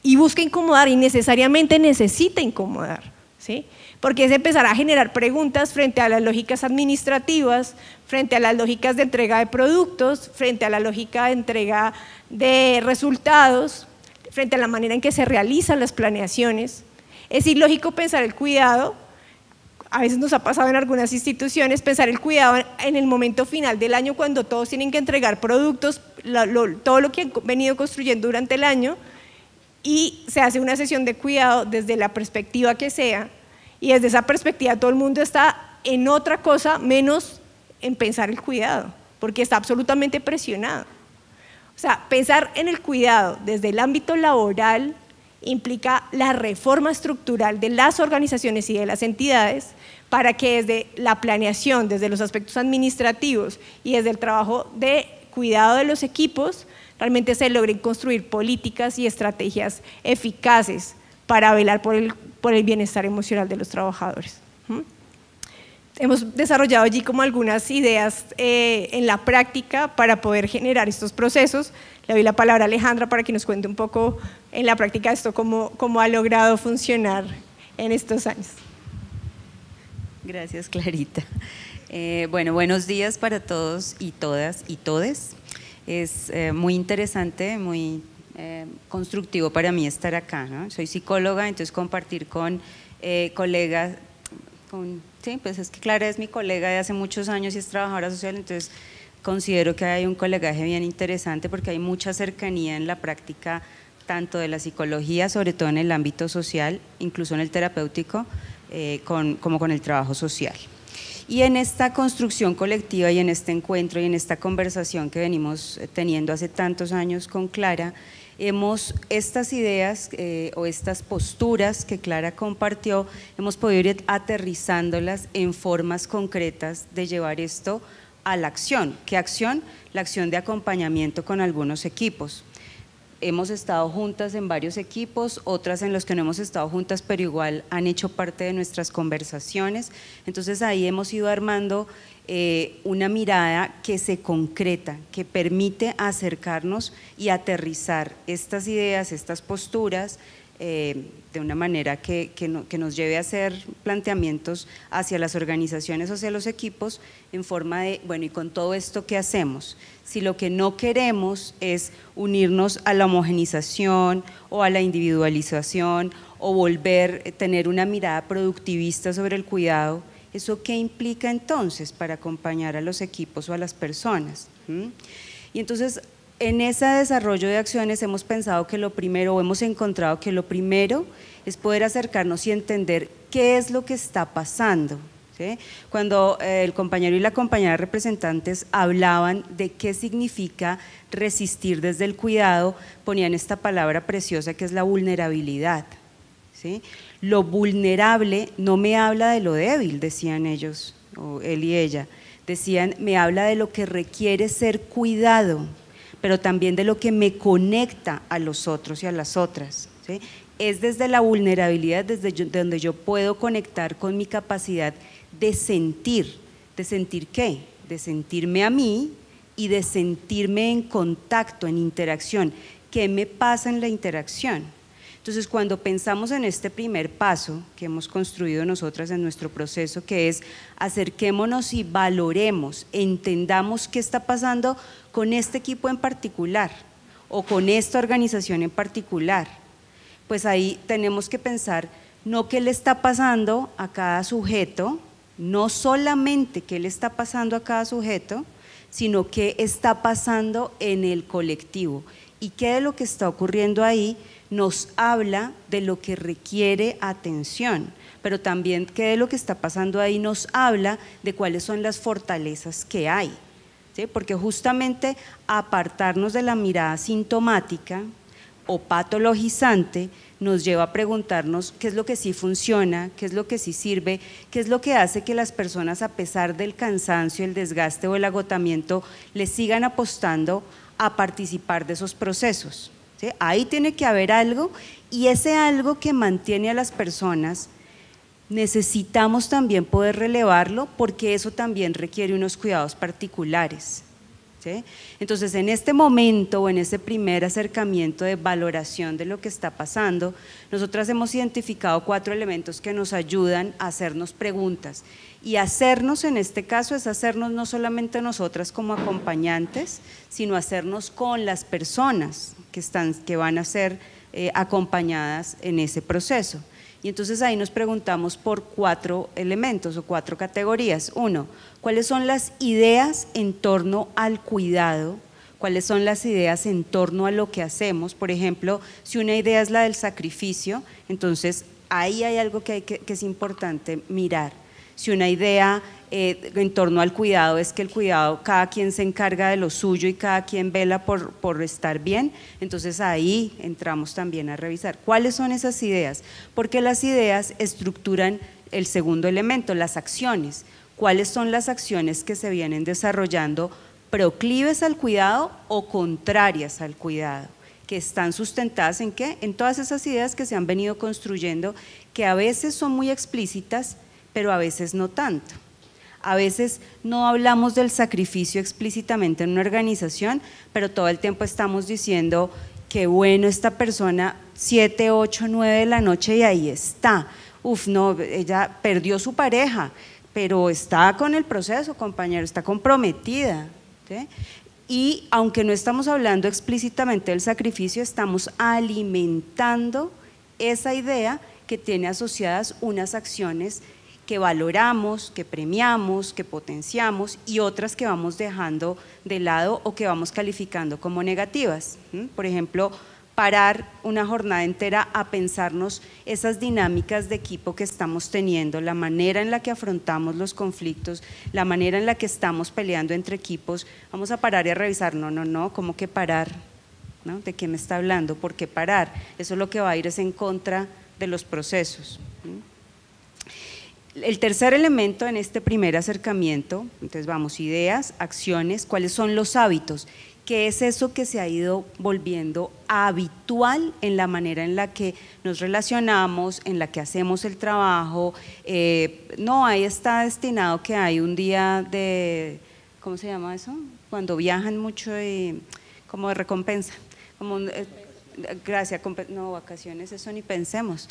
y busca incomodar y necesariamente necesita incomodar, ¿sí? Porque es empezar a generar preguntas frente a las lógicas administrativas, frente a las lógicas de entrega de productos, frente a la lógica de entrega de resultados, frente a la manera en que se realizan las planeaciones. Es ilógico pensar el cuidado, a veces nos ha pasado en algunas instituciones, pensar el cuidado en el momento final del año cuando todos tienen que entregar productos, todo lo que han venido construyendo durante el año, y se hace una sesión de cuidado desde la perspectiva que sea, y desde esa perspectiva todo el mundo está en otra cosa menos en pensar el cuidado, porque está absolutamente presionado. O sea, pensar en el cuidado desde el ámbito laboral implica la reforma estructural de las organizaciones y de las entidades para que desde la planeación, desde los aspectos administrativos y desde el trabajo de cuidado de los equipos, realmente se logren construir políticas y estrategias eficaces para velar por el bienestar emocional de los trabajadores. Hemos desarrollado allí como algunas ideas en la práctica para poder generar estos procesos. Le doy la palabra a Alejandra para que nos cuente un poco en la práctica esto, cómo ha logrado funcionar en estos años. Gracias, Clarita. Bueno, buenos días para todos y todas y todes. Es muy interesante, muy constructivo para mí estar acá, ¿no? Soy psicóloga, entonces compartir con colegas, sí, pues es que Clara es mi colega de hace muchos años y es trabajadora social, entonces considero que hay un colegaje bien interesante porque hay mucha cercanía en la práctica tanto de la psicología, sobre todo en el ámbito social, incluso en el terapéutico, como con el trabajo social. Y en esta construcción colectiva y en este encuentro y en esta conversación que venimos teniendo hace tantos años con Clara, estas ideas o estas posturas que Clara compartió, hemos podido ir aterrizándolas en formas concretas de llevar esto a la acción. ¿Qué acción? La acción de acompañamiento con algunos equipos. Hemos estado juntas en varios equipos, otras en los que no hemos estado juntas, pero igual han hecho parte de nuestras conversaciones. Entonces ahí hemos ido armando una mirada que se concreta, que permite acercarnos y aterrizar estas ideas, estas posturas, de una manera que nos lleve a hacer planteamientos hacia las organizaciones, hacia los equipos, en forma de, bueno, ¿y con todo esto qué hacemos? Si lo que no queremos es unirnos a la homogenización o a la individualización o tener una mirada productivista sobre el cuidado, ¿eso qué implica entonces para acompañar a los equipos o a las personas? Y entonces, en ese desarrollo de acciones hemos pensado que hemos encontrado que lo primero es poder acercarnos y entender qué es lo que está pasando, ¿sí? Cuando el compañero y la compañera representantes hablaban de qué significa resistir desde el cuidado, ponían esta palabra preciosa que es la vulnerabilidad, ¿sí? Lo vulnerable no me habla de lo débil, decían ellos, o él y ella, decían, me habla de lo que requiere ser cuidado, pero también de lo que me conecta a los otros y a las otras, ¿sí? Es desde la vulnerabilidad donde yo puedo conectar con mi capacidad de sentir ¿qué? De sentirme a mí y de sentirme en contacto, en interacción. ¿Qué me pasa en la interacción? Entonces, cuando pensamos en este primer paso que hemos construido nosotras en nuestro proceso, que es acerquémonos y valoremos, entendamos qué está pasando con este equipo en particular o con esta organización en particular, pues ahí tenemos que pensar no qué le está pasando a cada sujeto, no solamente qué le está pasando a cada sujeto, sino qué está pasando en el colectivo y qué de lo que está ocurriendo ahí nos habla de lo que requiere atención, pero también que de lo que está pasando ahí nos habla de cuáles son las fortalezas que hay, ¿sí? Porque justamente apartarnos de la mirada sintomática o patologizante nos lleva a preguntarnos qué es lo que sí funciona, qué es lo que sí sirve, qué es lo que hace que las personas, a pesar del cansancio, el desgaste o el agotamiento, les sigan apostando a participar de esos procesos, ¿sí? Ahí tiene que haber algo, y ese algo que mantiene a las personas necesitamos también poder relevarlo, porque eso también requiere unos cuidados particulares, ¿sí? Entonces, en este momento o en ese primer acercamiento de valoración de lo que está pasando, nosotras hemos identificado 4 elementos que nos ayudan a hacernos preguntas, y hacernos en este caso es hacernos no solamente nosotras como acompañantes, sino hacernos con las personas que van a ser acompañadas en ese proceso. Y entonces ahí nos preguntamos por 4 elementos o 4 categorías. 1, ¿cuáles son las ideas en torno al cuidado? ¿Cuáles son las ideas en torno a lo que hacemos? Por ejemplo, si una idea es la del sacrificio, entonces ahí hay algo que es importante mirar. Si una idea en torno al cuidado es que el cuidado, cada quien se encarga de lo suyo y cada quien vela por estar bien, entonces ahí entramos también a revisar cuáles son esas ideas, porque las ideas estructuran el segundo elemento, las acciones. ¿Cuáles son las acciones que se vienen desarrollando proclives al cuidado o contrarias al cuidado? Que están sustentadas ¿en qué? En todas esas ideas que se han venido construyendo, que a veces son muy explícitas, pero a veces no tanto. A veces no hablamos del sacrificio explícitamente en una organización, pero todo el tiempo estamos diciendo que bueno, esta persona 7, 8, 9 de la noche y ahí está. Uf, no, ella perdió su pareja, pero está con el proceso, compañero, está comprometida, ¿sí? Y aunque no estamos hablando explícitamente del sacrificio, estamos alimentando esa idea que tiene asociadas unas acciones que valoramos, que premiamos, que potenciamos, y otras que vamos dejando de lado o que vamos calificando como negativas. Por ejemplo, parar una jornada entera a pensarnos esas dinámicas de equipo que estamos teniendo, la manera en la que afrontamos los conflictos, la manera en la que estamos peleando entre equipos. Vamos a parar y a revisar, no, ¿cómo que parar? ¿No? ¿De qué me está hablando? ¿Por qué parar? Eso lo que va a ir es en contra de los procesos. El tercer elemento en este primer acercamiento, entonces vamos, ideas, acciones, ¿cuáles son los hábitos? ¿Qué es eso que se ha ido volviendo habitual en la manera en la que nos relacionamos, en la que hacemos el trabajo? No, ahí está destinado que hay un día de, ¿cómo se llama eso? Cuando viajan mucho y como de recompensa, como gracias, no, vacaciones, eso ni pensemos.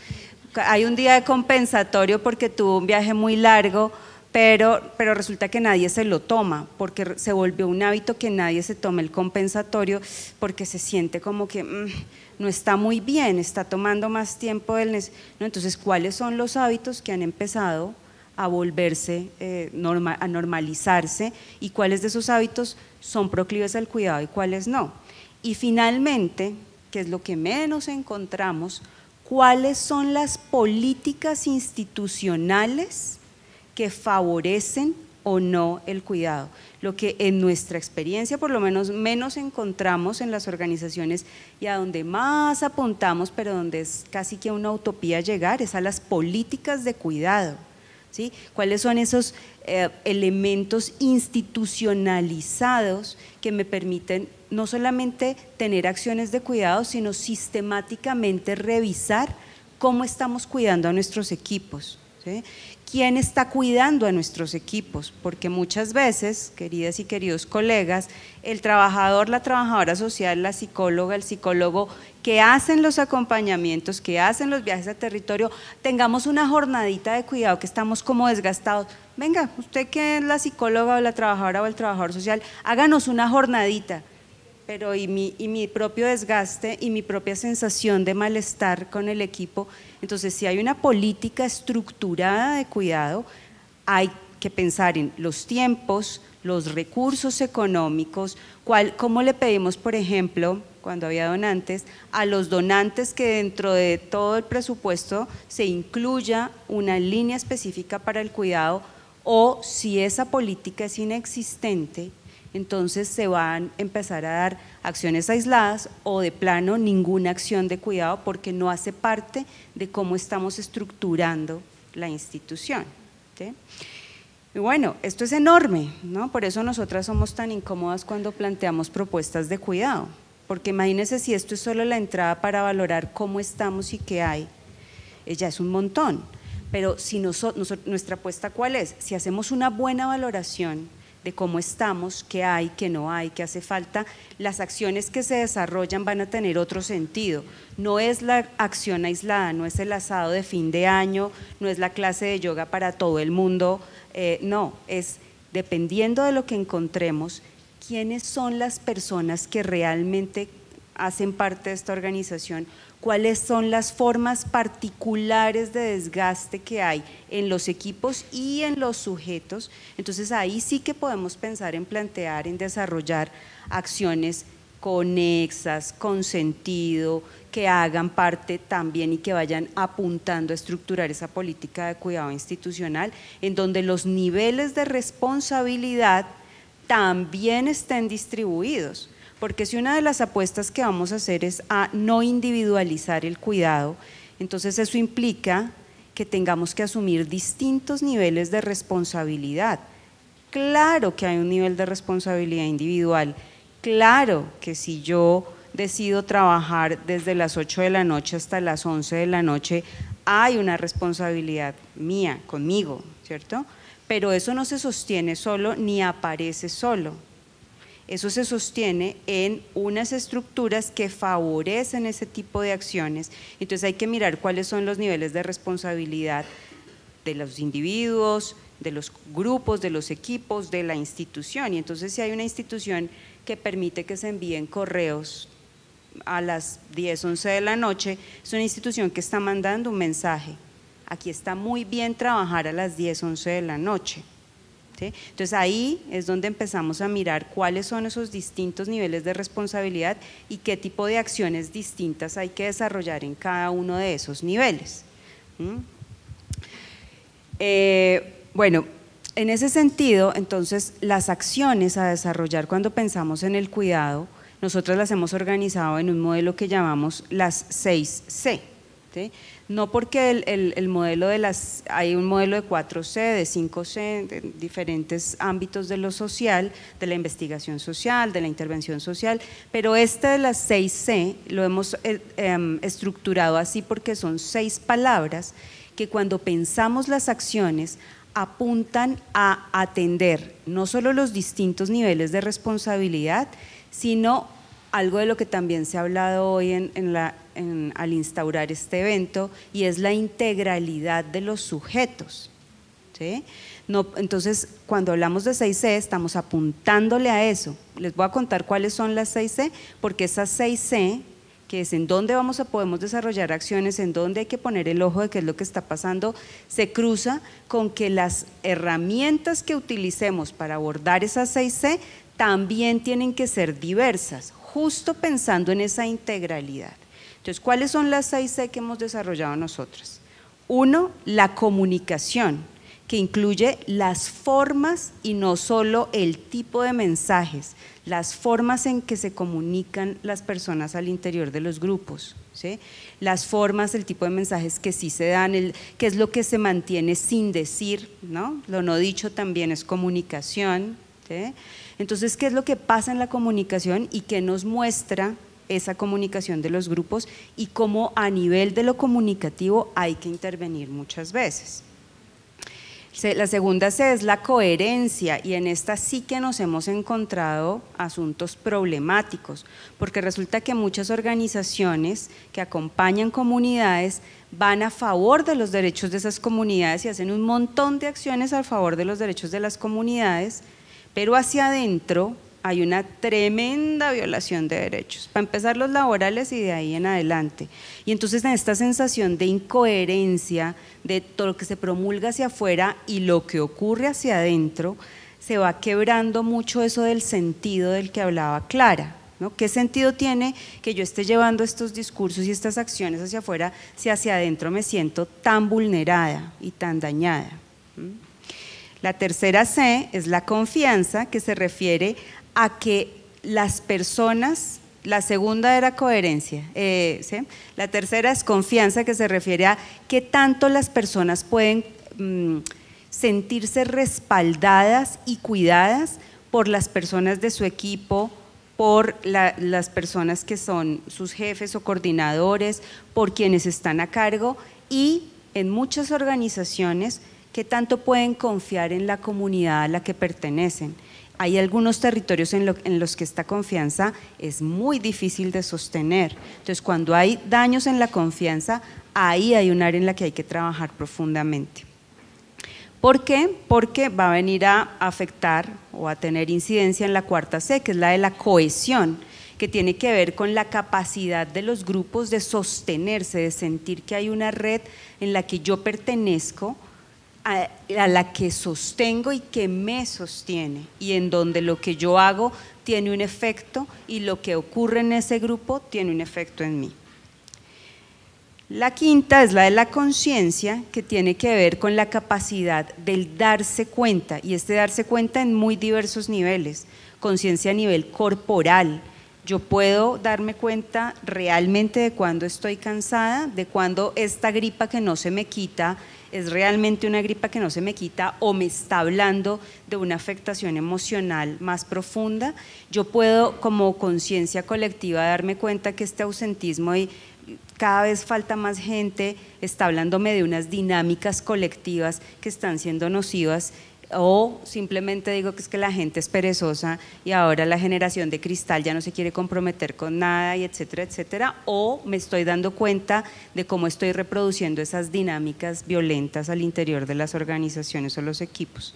Hay un día de compensatorio porque tuvo un viaje muy largo, pero resulta que nadie se lo toma, porque se volvió un hábito que nadie se tome el compensatorio, porque se siente como que no está muy bien, está tomando más tiempo del ¿no? Entonces, ¿cuáles son los hábitos que han empezado a volverse, a normalizarse, y cuáles de esos hábitos son proclives al cuidado y cuáles no? Y finalmente, que es lo que menos encontramos, ¿cuáles son las políticas institucionales que favorecen o no el cuidado? Lo que en nuestra experiencia por lo menos encontramos en las organizaciones, y a donde más apuntamos, pero donde es casi que una utopía llegar, es a las políticas de cuidado, ¿sí? ¿Cuáles son esos elementos institucionalizados que me permiten no solamente tener acciones de cuidado, sino sistemáticamente revisar cómo estamos cuidando a nuestros equipos, ¿sí? ¿Quién está cuidando a nuestros equipos? Porque muchas veces, queridas y queridos colegas, el trabajador, la trabajadora social, la psicóloga, el psicólogo que hacen los acompañamientos, que hacen los viajes a territorio, tengamos una jornadita de cuidado que estamos como desgastados. Venga, usted que es la psicóloga o la trabajadora o el trabajador social, háganos una jornadita. Pero y mi propio desgaste y mi propia sensación de malestar con el equipo. Entonces, si hay una política estructurada de cuidado, hay que pensar en los tiempos, los recursos económicos, cómo le pedimos, por ejemplo, cuando había donantes, a los donantes que dentro de todo el presupuesto se incluya una línea específica para el cuidado, o si esa política es inexistente, entonces se van a empezar a dar acciones aisladas o de plano ninguna acción de cuidado porque no hace parte de cómo estamos estructurando la institución, ¿sí? Y bueno, esto es enorme, ¿no? Por eso nosotras somos tan incómodas cuando planteamos propuestas de cuidado, porque imagínense si esto es solo la entrada para valorar cómo estamos y qué hay, ya es un montón, pero si nuestra apuesta ¿cuál es? Si hacemos una buena valoración de cómo estamos, qué hay, qué no hay, qué hace falta, las acciones que se desarrollan van a tener otro sentido. No es la acción aislada, no es el asado de fin de año, no es la clase de yoga para todo el mundo, no, es dependiendo de lo que encontremos, quiénes son las personas que realmente hacen parte de esta organización, cuáles son las formas particulares de desgaste que hay en los equipos y en los sujetos. Entonces ahí sí que podemos pensar en plantear, en desarrollar acciones conexas, con sentido, que hagan parte también y que vayan apuntando a estructurar esa política de cuidado institucional, en donde los niveles de responsabilidad también estén distribuidos. Porque si una de las apuestas que vamos a hacer es a no individualizar el cuidado, entonces eso implica que tengamos que asumir distintos niveles de responsabilidad. Claro que hay un nivel de responsabilidad individual, claro que si yo decido trabajar desde las 8 de la noche hasta las 11 de la noche, hay una responsabilidad mía, conmigo, ¿cierto? Pero eso no se sostiene solo ni aparece solo. Eso se sostiene en unas estructuras que favorecen ese tipo de acciones. Entonces hay que mirar cuáles son los niveles de responsabilidad de los individuos, de los grupos, de los equipos, de la institución. Y entonces si hay una institución que permite que se envíen correos a las 10, 11 de la noche, es una institución que está mandando un mensaje. Aquí está muy bien trabajar a las 10, 11 de la noche. ¿Sí? Entonces ahí es donde empezamos a mirar cuáles son esos distintos niveles de responsabilidad y qué tipo de acciones distintas hay que desarrollar en cada uno de esos niveles. Bueno, en ese sentido, entonces las acciones a desarrollar cuando pensamos en el cuidado, nosotros las hemos organizado en un modelo que llamamos las 6C. ¿Sí? No porque el modelo hay un modelo de 4C, de 5C, de diferentes ámbitos de lo social, de la investigación social, de la intervención social, pero este de las 6C lo hemos estructurado así porque son 6 palabras que cuando pensamos las acciones apuntan a atender no solo los distintos niveles de responsabilidad, sino algo de lo que también se ha hablado hoy al instaurar este evento, y es la integralidad de los sujetos. ¿Sí? No, entonces, cuando hablamos de 6C, estamos apuntándole a eso. Les voy a contar cuáles son las 6C, porque esas 6C, que es en dónde podemos desarrollar acciones, en dónde hay que poner el ojo de qué es lo que está pasando, se cruza con que las herramientas que utilicemos para abordar esas 6C también tienen que ser diversas, justo pensando en esa integralidad. Entonces, ¿cuáles son las 6C que hemos desarrollado nosotras? 1, la comunicación, que incluye las formas y no solo el tipo de mensajes, las formas en que se comunican las personas al interior de los grupos, ¿sí? Las formas, el tipo de mensajes que sí se dan, qué es lo que se mantiene sin decir, ¿no? Lo no dicho también es comunicación, ¿sí? Entonces, ¿qué es lo que pasa en la comunicación y qué nos muestra esa comunicación de los grupos y cómo a nivel de lo comunicativo hay que intervenir muchas veces? La segunda C es la coherencia, y en esta sí que nos hemos encontrado asuntos problemáticos, porque resulta que muchas organizaciones que acompañan comunidades van a favor de los derechos de esas comunidades y hacen un montón de acciones a favor de los derechos de las comunidades, pero hacia adentro hay una tremenda violación de derechos, para empezar los laborales y de ahí en adelante. Y entonces en esta sensación de incoherencia de todo lo que se promulga hacia afuera y lo que ocurre hacia adentro, se va quebrando mucho eso del sentido del que hablaba Clara, ¿no? ¿Qué sentido tiene que yo esté llevando estos discursos y estas acciones hacia afuera si hacia adentro me siento tan vulnerada y tan dañada? La tercera C es la confianza, que se refiere a que las personas, la segunda era coherencia, ¿sí? La tercera es confianza, que se refiere a qué tanto las personas pueden sentirse respaldadas y cuidadas por las personas de su equipo, por las personas que son sus jefes o coordinadores, por quienes están a cargo, y en muchas organizaciones qué tanto pueden confiar en la comunidad a la que pertenecen. Hay algunos territorios en los que esta confianza es muy difícil de sostener. Entonces, cuando hay daños en la confianza, ahí hay un área en la que hay que trabajar profundamente. ¿Por qué? Porque va a venir a afectar o a tener incidencia en la cuarta C, que es la de la cohesión, que tiene que ver con la capacidad de los grupos de sostenerse, de sentir que hay una red en la que yo pertenezco, a la que sostengo y que me sostiene, y en donde lo que yo hago tiene un efecto y lo que ocurre en ese grupo tiene un efecto en mí. La quinta es la de la conciencia, que tiene que ver con la capacidad del darse cuenta, y este darse cuenta en muy diversos niveles. Conciencia a nivel corporal. Yo puedo darme cuenta realmente de cuando estoy cansada, de cuando esta gripa que no se me quita es realmente una gripa que no se me quita o me está hablando de una afectación emocional más profunda. Yo puedo, como conciencia colectiva, darme cuenta que este ausentismo y cada vez falta más gente está hablándome de unas dinámicas colectivas que están siendo nocivas, o simplemente digo que es que la gente es perezosa y ahora la generación de cristal ya no se quiere comprometer con nada, y etcétera, etcétera, o me estoy dando cuenta de cómo estoy reproduciendo esas dinámicas violentas al interior de las organizaciones o los equipos.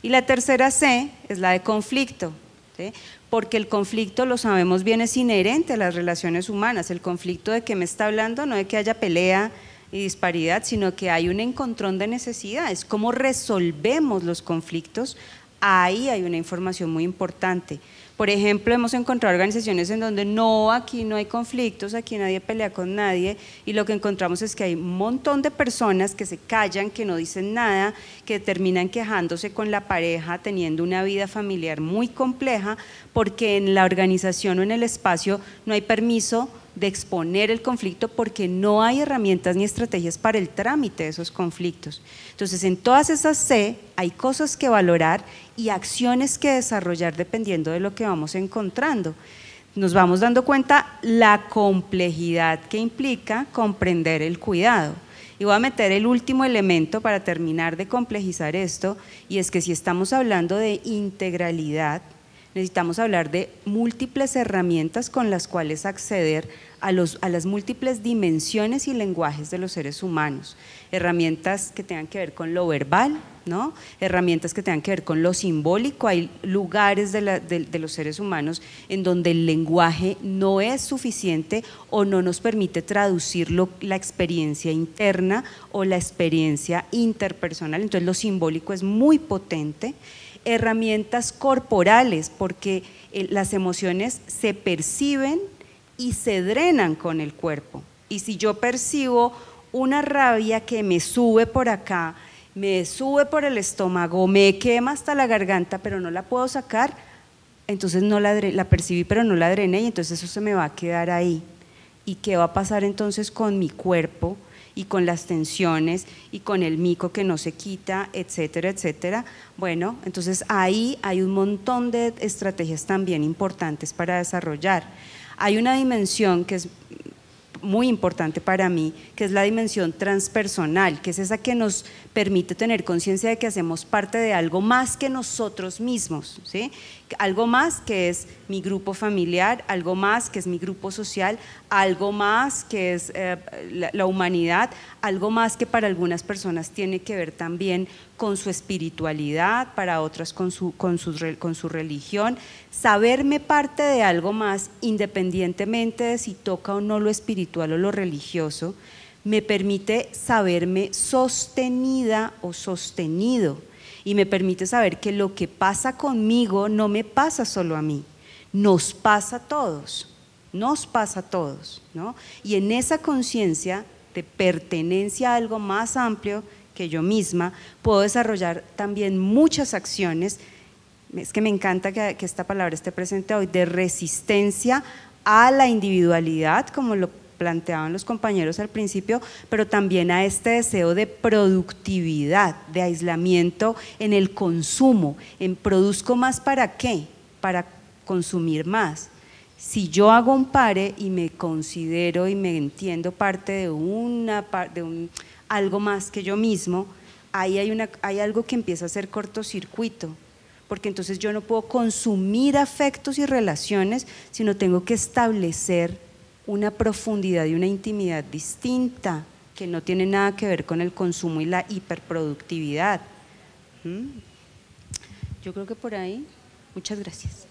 Y la tercera C es la de conflicto, ¿sí? Porque el conflicto, lo sabemos bien, es inherente a las relaciones humanas. El conflicto de que me está hablando no de que haya pelea y disparidad, sino que hay un encontrón de necesidades. ¿Cómo resolvemos los conflictos? Ahí hay una información muy importante. Por ejemplo, hemos encontrado organizaciones en donde no, aquí no hay conflictos, aquí nadie pelea con nadie, y lo que encontramos es que hay un montón de personas que se callan, que no dicen nada, que terminan quejándose con la pareja, teniendo una vida familiar muy compleja, porque en la organización o en el espacio no hay permiso de exponer el conflicto, porque no hay herramientas ni estrategias para el trámite de esos conflictos. Entonces, en todas esas C hay cosas que valorar y acciones que desarrollar dependiendo de lo que vamos encontrando. Nos vamos dando cuenta la complejidad que implica comprender el cuidado. Y voy a meter el último elemento para terminar de complejizar esto, y es que si estamos hablando de integralidad, necesitamos hablar de múltiples herramientas con las cuales acceder a las múltiples dimensiones y lenguajes de los seres humanos. Herramientas que tengan que ver con lo verbal, ¿no? Herramientas que tengan que ver con lo simbólico. Hay lugares de los seres humanos en donde el lenguaje no es suficiente o no nos permite traducir la experiencia interna o la experiencia interpersonal, entonces lo simbólico es muy potente. Herramientas corporales, porque las emociones se perciben y se drenan con el cuerpo, y si yo percibo una rabia que me sube por acá, me sube por el estómago, me quema hasta la garganta, pero no la puedo sacar, entonces no la percibí pero no la drené, y entonces eso se me va a quedar ahí. ¿Y qué va a pasar entonces con mi cuerpo y con las tensiones y con el mico que no se quita, etcétera, etcétera? Bueno, entonces ahí hay un montón de estrategias también importantes para desarrollar. Hay una dimensión que es muy importante para mí, que es la dimensión transpersonal, que es esa que nos permite tener conciencia de que hacemos parte de algo más que nosotros mismos, ¿sí? Algo más que es mi grupo familiar, algo más que es mi grupo social, algo más que es la humanidad, algo más que para algunas personas tiene que ver también con su espiritualidad, para otras con su religión. Saberme parte de algo más, independientemente de si toca o no lo espiritual o lo religioso, me permite saberme sostenida o sostenido, y me permite saber que lo que pasa conmigo no me pasa solo a mí, Nos pasa a todos, ¿no? Y en esa conciencia de pertenencia a algo más amplio que yo misma, puedo desarrollar también muchas acciones, es que me encanta que esta palabra esté presente hoy, de resistencia a la individualidad, como lo planteaban los compañeros al principio, pero también a este deseo de productividad, de aislamiento en el consumo, en produzco más ¿para qué? Para consumir más. Si yo hago un pare y me considero y me entiendo parte de algo más que yo mismo, ahí hay algo que empieza a ser cortocircuito, porque entonces yo no puedo consumir afectos y relaciones, sino tengo que establecer una profundidad y una intimidad distinta que no tiene nada que ver con el consumo y la hiperproductividad. Yo creo que por ahí, muchas gracias.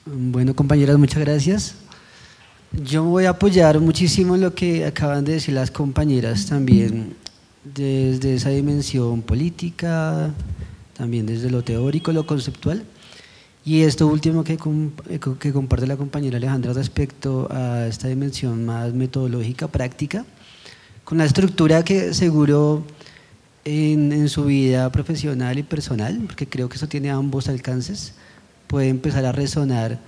Bueno, compañeras, muchas gracias. Yo voy a apoyar muchísimo lo que acaban de decir las compañeras también, desde esa dimensión política, también desde lo teórico, lo conceptual. Y esto último que comparte la compañera Alejandra respecto a esta dimensión más metodológica, práctica, con la estructura que seguro en su vida profesional y personal, porque creo que eso tiene ambos alcances, puede empezar a resonar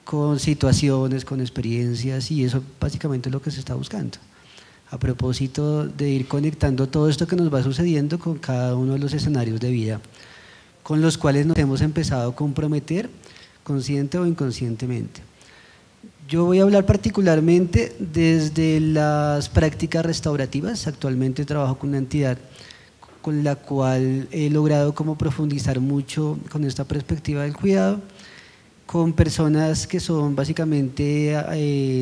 con situaciones, con experiencias, y eso básicamente es lo que se está buscando. A propósito de ir conectando todo esto que nos va sucediendo con cada uno de los escenarios de vida con los cuales nos hemos empezado a comprometer, consciente o inconscientemente. Yo voy a hablar particularmente desde las prácticas restaurativas. Actualmente trabajo con una entidad con la cual he logrado como profundizar mucho con esta perspectiva del cuidado, con personas que son básicamente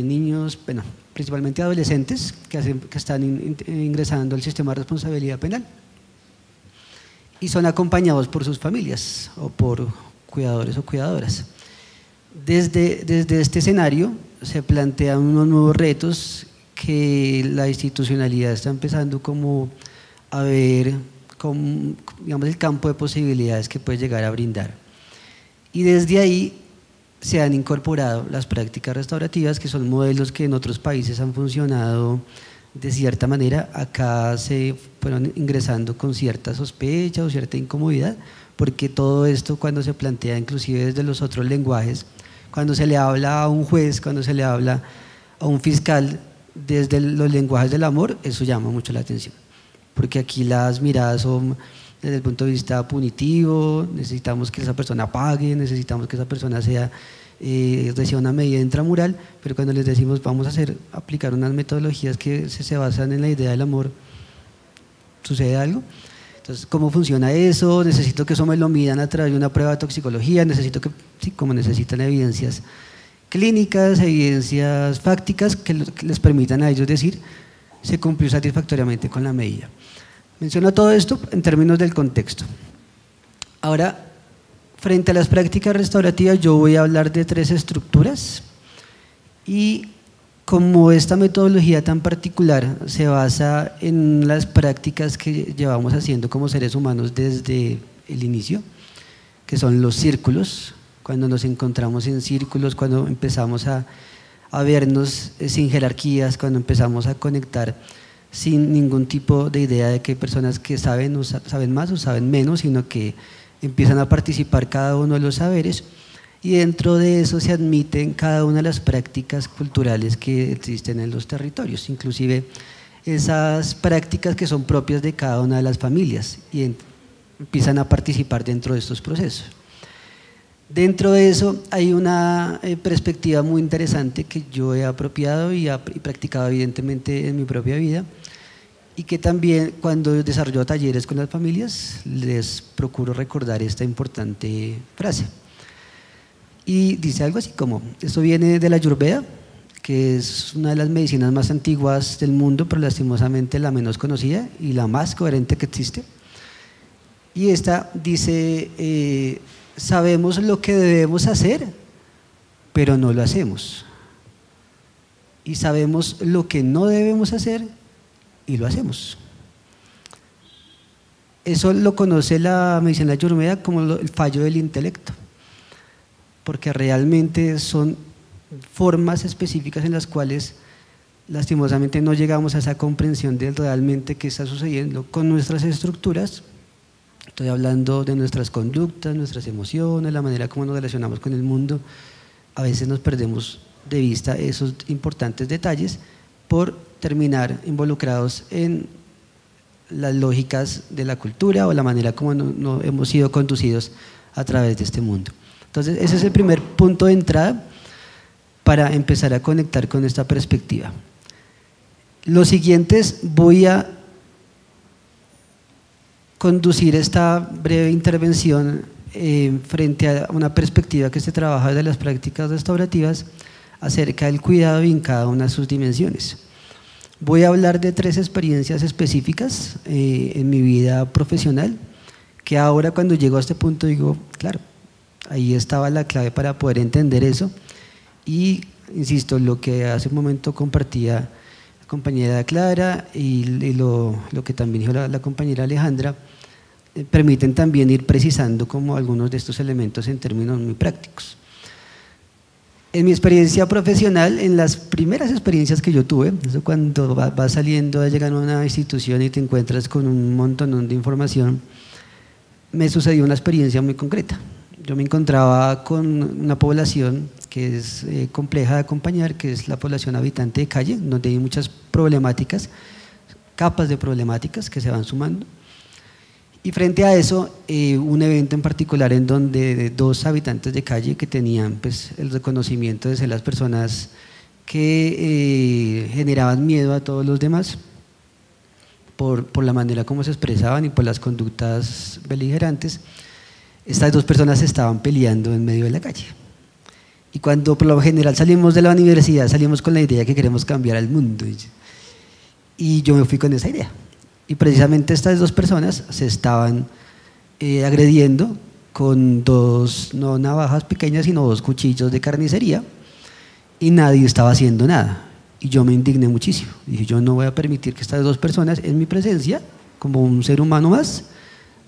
niños, bueno, principalmente adolescentes que están ingresando al sistema de responsabilidad penal y son acompañados por sus familias o por cuidadores o cuidadoras. Desde este escenario se plantean unos nuevos retos que la institucionalidad está empezando como a ver como, digamos, el campo de posibilidades que puede llegar a brindar. Y desde ahí se han incorporado las prácticas restaurativas, que son modelos que en otros países han funcionado de cierta manera. Acá se fueron ingresando con cierta sospecha o cierta incomodidad, porque todo esto cuando se plantea inclusive desde los otros lenguajes, cuando se le habla a un juez, cuando se le habla a un fiscal desde los lenguajes del amor, eso llama mucho la atención, porque aquí las miradas son desde el punto de vista punitivo, necesitamos que esa persona pague, necesitamos que esa persona reciba una medida intramural, pero cuando les decimos vamos a aplicar unas metodologías que se basan en la idea del amor, ¿sucede algo? Entonces, ¿cómo funciona eso? Necesito que eso me lo midan a través de una prueba de toxicología, necesito que, sí, como necesitan evidencias clínicas, evidencias fácticas que les permitan a ellos decir se cumplió satisfactoriamente con la medida. Menciono todo esto en términos del contexto. Ahora, frente a las prácticas restaurativas, yo voy a hablar de 3 estructuras, y como esta metodología tan particular se basa en las prácticas que llevamos haciendo como seres humanos desde el inicio, que son los círculos, cuando nos encontramos en círculos, cuando empezamos a vernos sin jerarquías, cuando empezamos a conectar sin ningún tipo de idea de que hay personas que saben más o saben menos, sino que empiezan a participar cada uno de los saberes, y dentro de eso se admiten cada una de las prácticas culturales que existen en los territorios, inclusive esas prácticas que son propias de cada una de las familias, y empiezan a participar dentro de estos procesos. Dentro de eso hay una perspectiva muy interesante que yo he apropiado y practicado evidentemente en mi propia vida, y que también cuando desarrollo talleres con las familias les procuro recordar esta importante frase. Y dice algo así como, esto viene de la Ayurveda, que es una de las medicinas más antiguas del mundo, pero lastimosamente la menos conocida y la más coherente que existe. Y esta dice, sabemos lo que debemos hacer, pero no lo hacemos. Y sabemos lo que no debemos hacer y lo hacemos. Eso lo conoce la medicina ayurveda como el fallo del intelecto. porque realmente son formas específicas en las cuales lastimosamente no llegamos a esa comprensión de realmente qué está sucediendo con nuestras estructuras. Estoy hablando de nuestras conductas, nuestras emociones, la manera como nos relacionamos con el mundo. A veces nos perdemos de vista esos importantes detalles por terminar involucrados en las lógicas de la cultura o la manera como no hemos sido conducidos a través de este mundo. Entonces, ese es el primer punto de entrada para empezar a conectar con esta perspectiva. Los siguientes voy a conducir esta breve intervención frente a una perspectiva que se trabaja desde las prácticas restaurativas acerca del cuidado en cada una de sus dimensiones. Voy a hablar de 3 experiencias específicas en mi vida profesional, que ahora cuando llego a este punto digo, claro, ahí estaba la clave para poder entender eso. Y insisto, lo que hace un momento compartía la compañera Clara y lo que también dijo la compañera Alejandra, permiten también ir precisando como algunos de estos elementos en términos muy prácticos. En mi experiencia profesional, en las primeras experiencias que yo tuve, eso cuando vas saliendo a llegar a una institución y te encuentras con un montón de información, me sucedió una experiencia muy concreta. Yo me encontraba con una población que es compleja de acompañar, que es la población habitante de calle, donde hay muchas problemáticas, capas de problemáticas que se van sumando. Y frente a eso, un evento en particular en donde 2 habitantes de calle que tenían pues, el reconocimiento de ser las personas que generaban miedo a todos los demás por la manera como se expresaban y por las conductas beligerantes, estas 2 personas estaban peleando en medio de la calle. Y cuando por lo general salimos de la universidad, salimos con la idea que queremos cambiar al mundo. Y yo me fui con esa idea. Y precisamente estas 2 personas se estaban agrediendo con 2, no navajas pequeñas, sino 2 cuchillos de carnicería, y nadie estaba haciendo nada. Y yo me indigné muchísimo. Dije, yo no voy a permitir que estas 2 personas en mi presencia, como un ser humano más,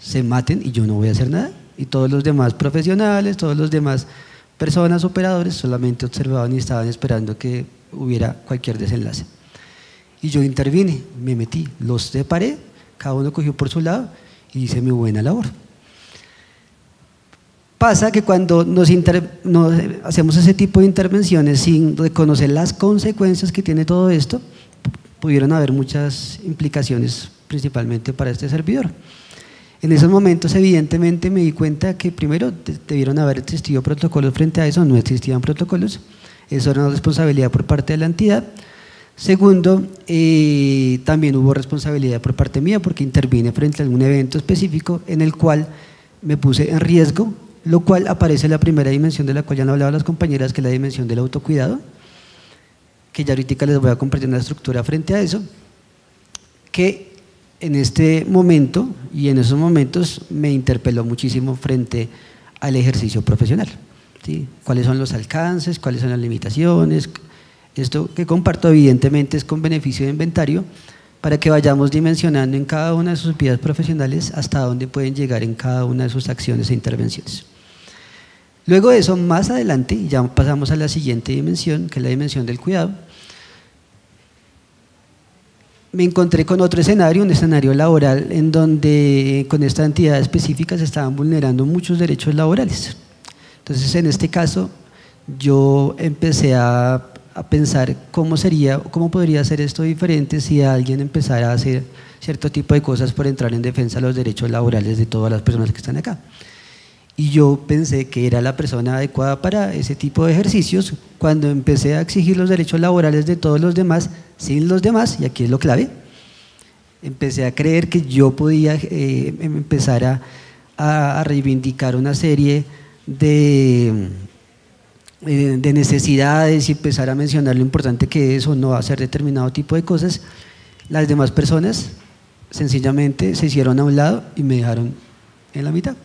se maten y yo no voy a hacer nada. Y todos los demás profesionales, todos los demás personas, operadores, solamente observaban y estaban esperando que hubiera cualquier desenlace. Y yo intervine, me metí, los separé, cada uno cogió por su lado y hice mi buena labor. Pasa que cuando nos hacemos ese tipo de intervenciones sin reconocer las consecuencias que tiene todo esto, pudieron haber muchas implicaciones, principalmente para este servidor. En esos momentos, evidentemente, me di cuenta que primero debieron haber existido protocolos frente a eso, no existían protocolos, eso era una responsabilidad por parte de la entidad. Segundo, también hubo responsabilidad por parte mía porque intervine frente a algún evento específico en el cual me puse en riesgo, lo cual aparece en la primera dimensión de la cual ya han hablado las compañeras, que es la dimensión del autocuidado, que ya ahorita les voy a compartir una estructura frente a eso, que en este momento y en esos momentos me interpeló muchísimo frente al ejercicio profesional, ¿sí? ¿Cuáles son los alcances? ¿Cuáles son las limitaciones? Esto que comparto evidentemente es con beneficio de inventario para que vayamos dimensionando en cada una de sus vidas profesionales hasta dónde pueden llegar en cada una de sus acciones e intervenciones. Luego de eso, más adelante, ya pasamos a la siguiente dimensión, que es la dimensión del cuidado. Me encontré con otro escenario, un escenario laboral en donde con esta entidad específica se estaban vulnerando muchos derechos laborales. Entonces, en este caso, yo empecé a pensar cómo podría ser esto diferente si alguien empezara a hacer cierto tipo de cosas por entrar en defensa de los derechos laborales de todas las personas que están acá. Y yo pensé que era la persona adecuada para ese tipo de ejercicios cuando empecé a exigir los derechos laborales de todos los demás, sin los demás, y aquí es lo clave, empecé a creer que yo podía empezar a reivindicar una serie de necesidades y empezar a mencionar lo importante que es o no hacer determinado tipo de cosas. Las demás personas sencillamente se hicieron a un lado y me dejaron en la mitad,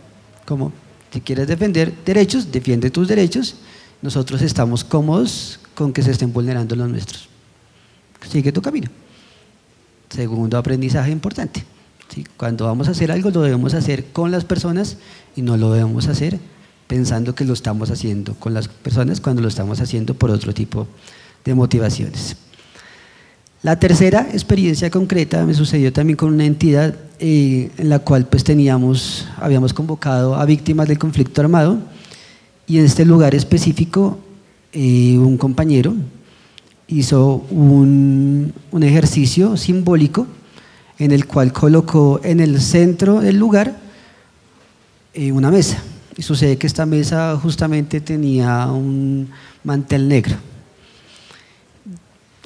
como si quieres defender derechos, defiende tus derechos, nosotros estamos cómodos con que se estén vulnerando los nuestros, sigue tu camino. Segundo aprendizaje importante, ¿sí? Cuando vamos a hacer algo lo debemos hacer con las personas y no lo debemos hacer pensando que lo estamos haciendo con las personas cuando lo estamos haciendo por otro tipo de motivaciones. La tercera experiencia concreta me sucedió también con una entidad en la cual pues habíamos convocado a víctimas del conflicto armado, y en este lugar específico un compañero hizo un ejercicio simbólico en el cual colocó en el centro del lugar una mesa, y sucede que esta mesa justamente tenía un mantel negro.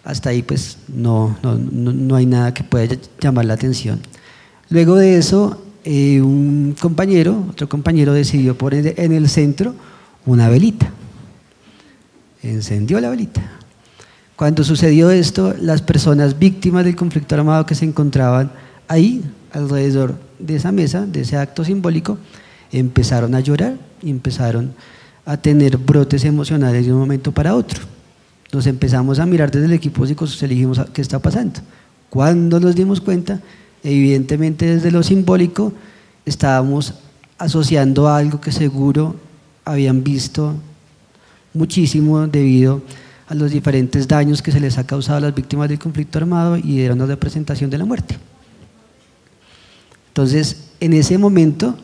Hasta ahí pues no hay nada que pueda llamar la atención. Luego de eso, otro compañero decidió poner en el centro una velita. Encendió la velita. Cuando sucedió esto, las personas víctimas del conflicto armado que se encontraban ahí, alrededor de esa mesa, de ese acto simbólico, empezaron a llorar y empezaron a tener brotes emocionales de un momento para otro. Nos empezamos a mirar desde el equipo psicosocial y dijimos, ¿qué está pasando? Cuando nos dimos cuenta, evidentemente desde lo simbólico estábamos asociando a algo que seguro habían visto muchísimo debido a los diferentes daños que se les ha causado a las víctimas del conflicto armado, y era una representación de la muerte. Entonces, en ese momento,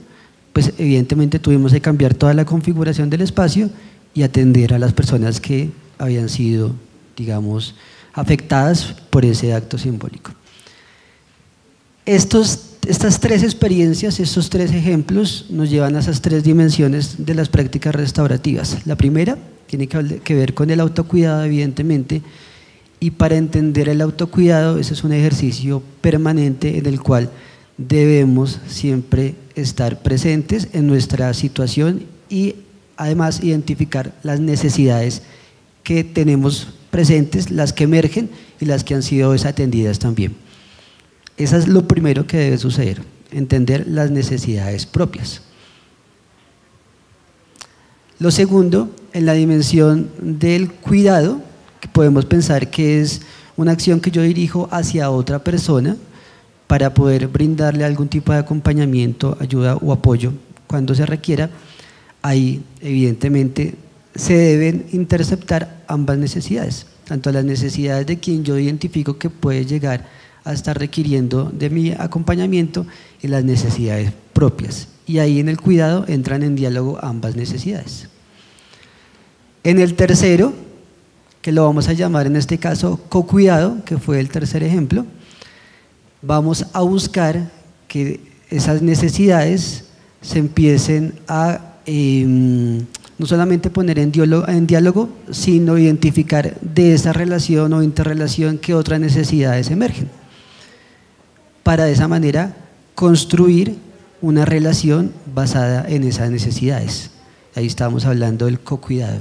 pues evidentemente tuvimos que cambiar toda la configuración del espacio y atender a las personas que habían sido, digamos, afectadas por ese acto simbólico. Estas tres experiencias, estos tres ejemplos nos llevan a esas tres dimensiones de las prácticas restaurativas. La primera tiene que ver con el autocuidado, evidentemente, y para entender el autocuidado, ese es un ejercicio permanente en el cual debemos siempre estar presentes en nuestra situación y además identificar las necesidades que tenemos presentes, las que emergen y las que han sido desatendidas también. Eso es lo primero que debe suceder, entender las necesidades propias. Lo segundo, en la dimensión del cuidado, que podemos pensar que es una acción que yo dirijo hacia otra persona para poder brindarle algún tipo de acompañamiento, ayuda o apoyo cuando se requiera. Ahí evidentemente se deben interceptar ambas necesidades, tanto las necesidades de quien yo identifico que puede llegar a estar requiriendo de mi acompañamiento y las necesidades propias. Y ahí en el cuidado entran en diálogo ambas necesidades. En el tercero, que lo vamos a llamar en este caso cocuidado, que fue el tercer ejemplo, vamos a buscar que esas necesidades se empiecen a no solamente poner en diálogo, sino identificar de esa relación o interrelación qué otras necesidades emergen, para de esa manera construir una relación basada en esas necesidades. Ahí estamos hablando del cocuidado.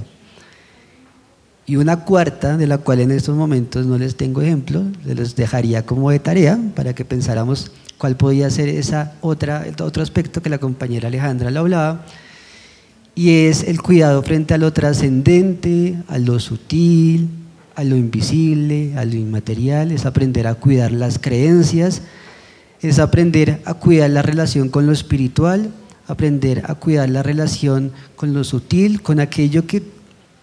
Y una cuarta, de la cual en estos momentos no les tengo ejemplo, se los dejaría como de tarea para que pensáramos cuál podía ser el otro aspecto que la compañera Alejandra le hablaba, y es el cuidado frente a lo trascendente, a lo sutil, a lo invisible, a lo inmaterial. Es aprender a cuidar las creencias, es aprender a cuidar la relación con lo espiritual, aprender a cuidar la relación con lo sutil, con aquello que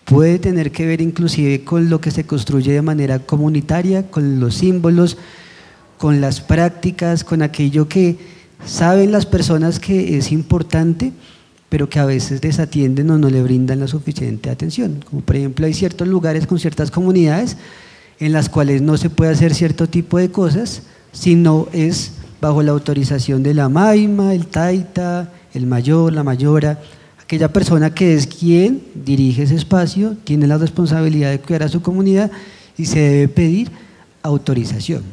puede tener que ver inclusive con lo que se construye de manera comunitaria, con los símbolos, con las prácticas, con aquello que saben las personas que es importante, pero que a veces desatienden o no le brindan la suficiente atención. Como por ejemplo hay ciertos lugares con ciertas comunidades en las cuales no se puede hacer cierto tipo de cosas si no es bajo la autorización de la maima, el taita, el mayor, la mayora. Aquella persona que es quien dirige ese espacio tiene la responsabilidad de cuidar a su comunidad y se debe pedir autorización.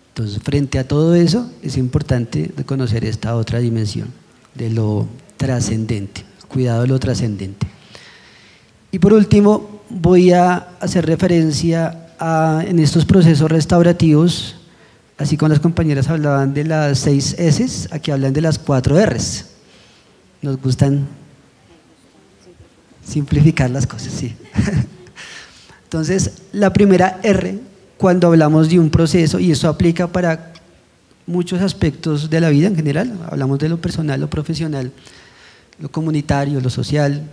Entonces, frente a todo eso, es importante reconocer esta otra dimensión de lo trascendente, cuidado de lo trascendente. Y por último, voy a hacer referencia en estos procesos restaurativos, así como las compañeras hablaban de las 6 S, aquí hablan de las 4 Rs. Nos gustan simplificar las cosas, sí. Entonces, la primera R, cuando hablamos de un proceso, y eso aplica para muchos aspectos de la vida en general, hablamos de lo personal, lo profesional, lo comunitario, lo social.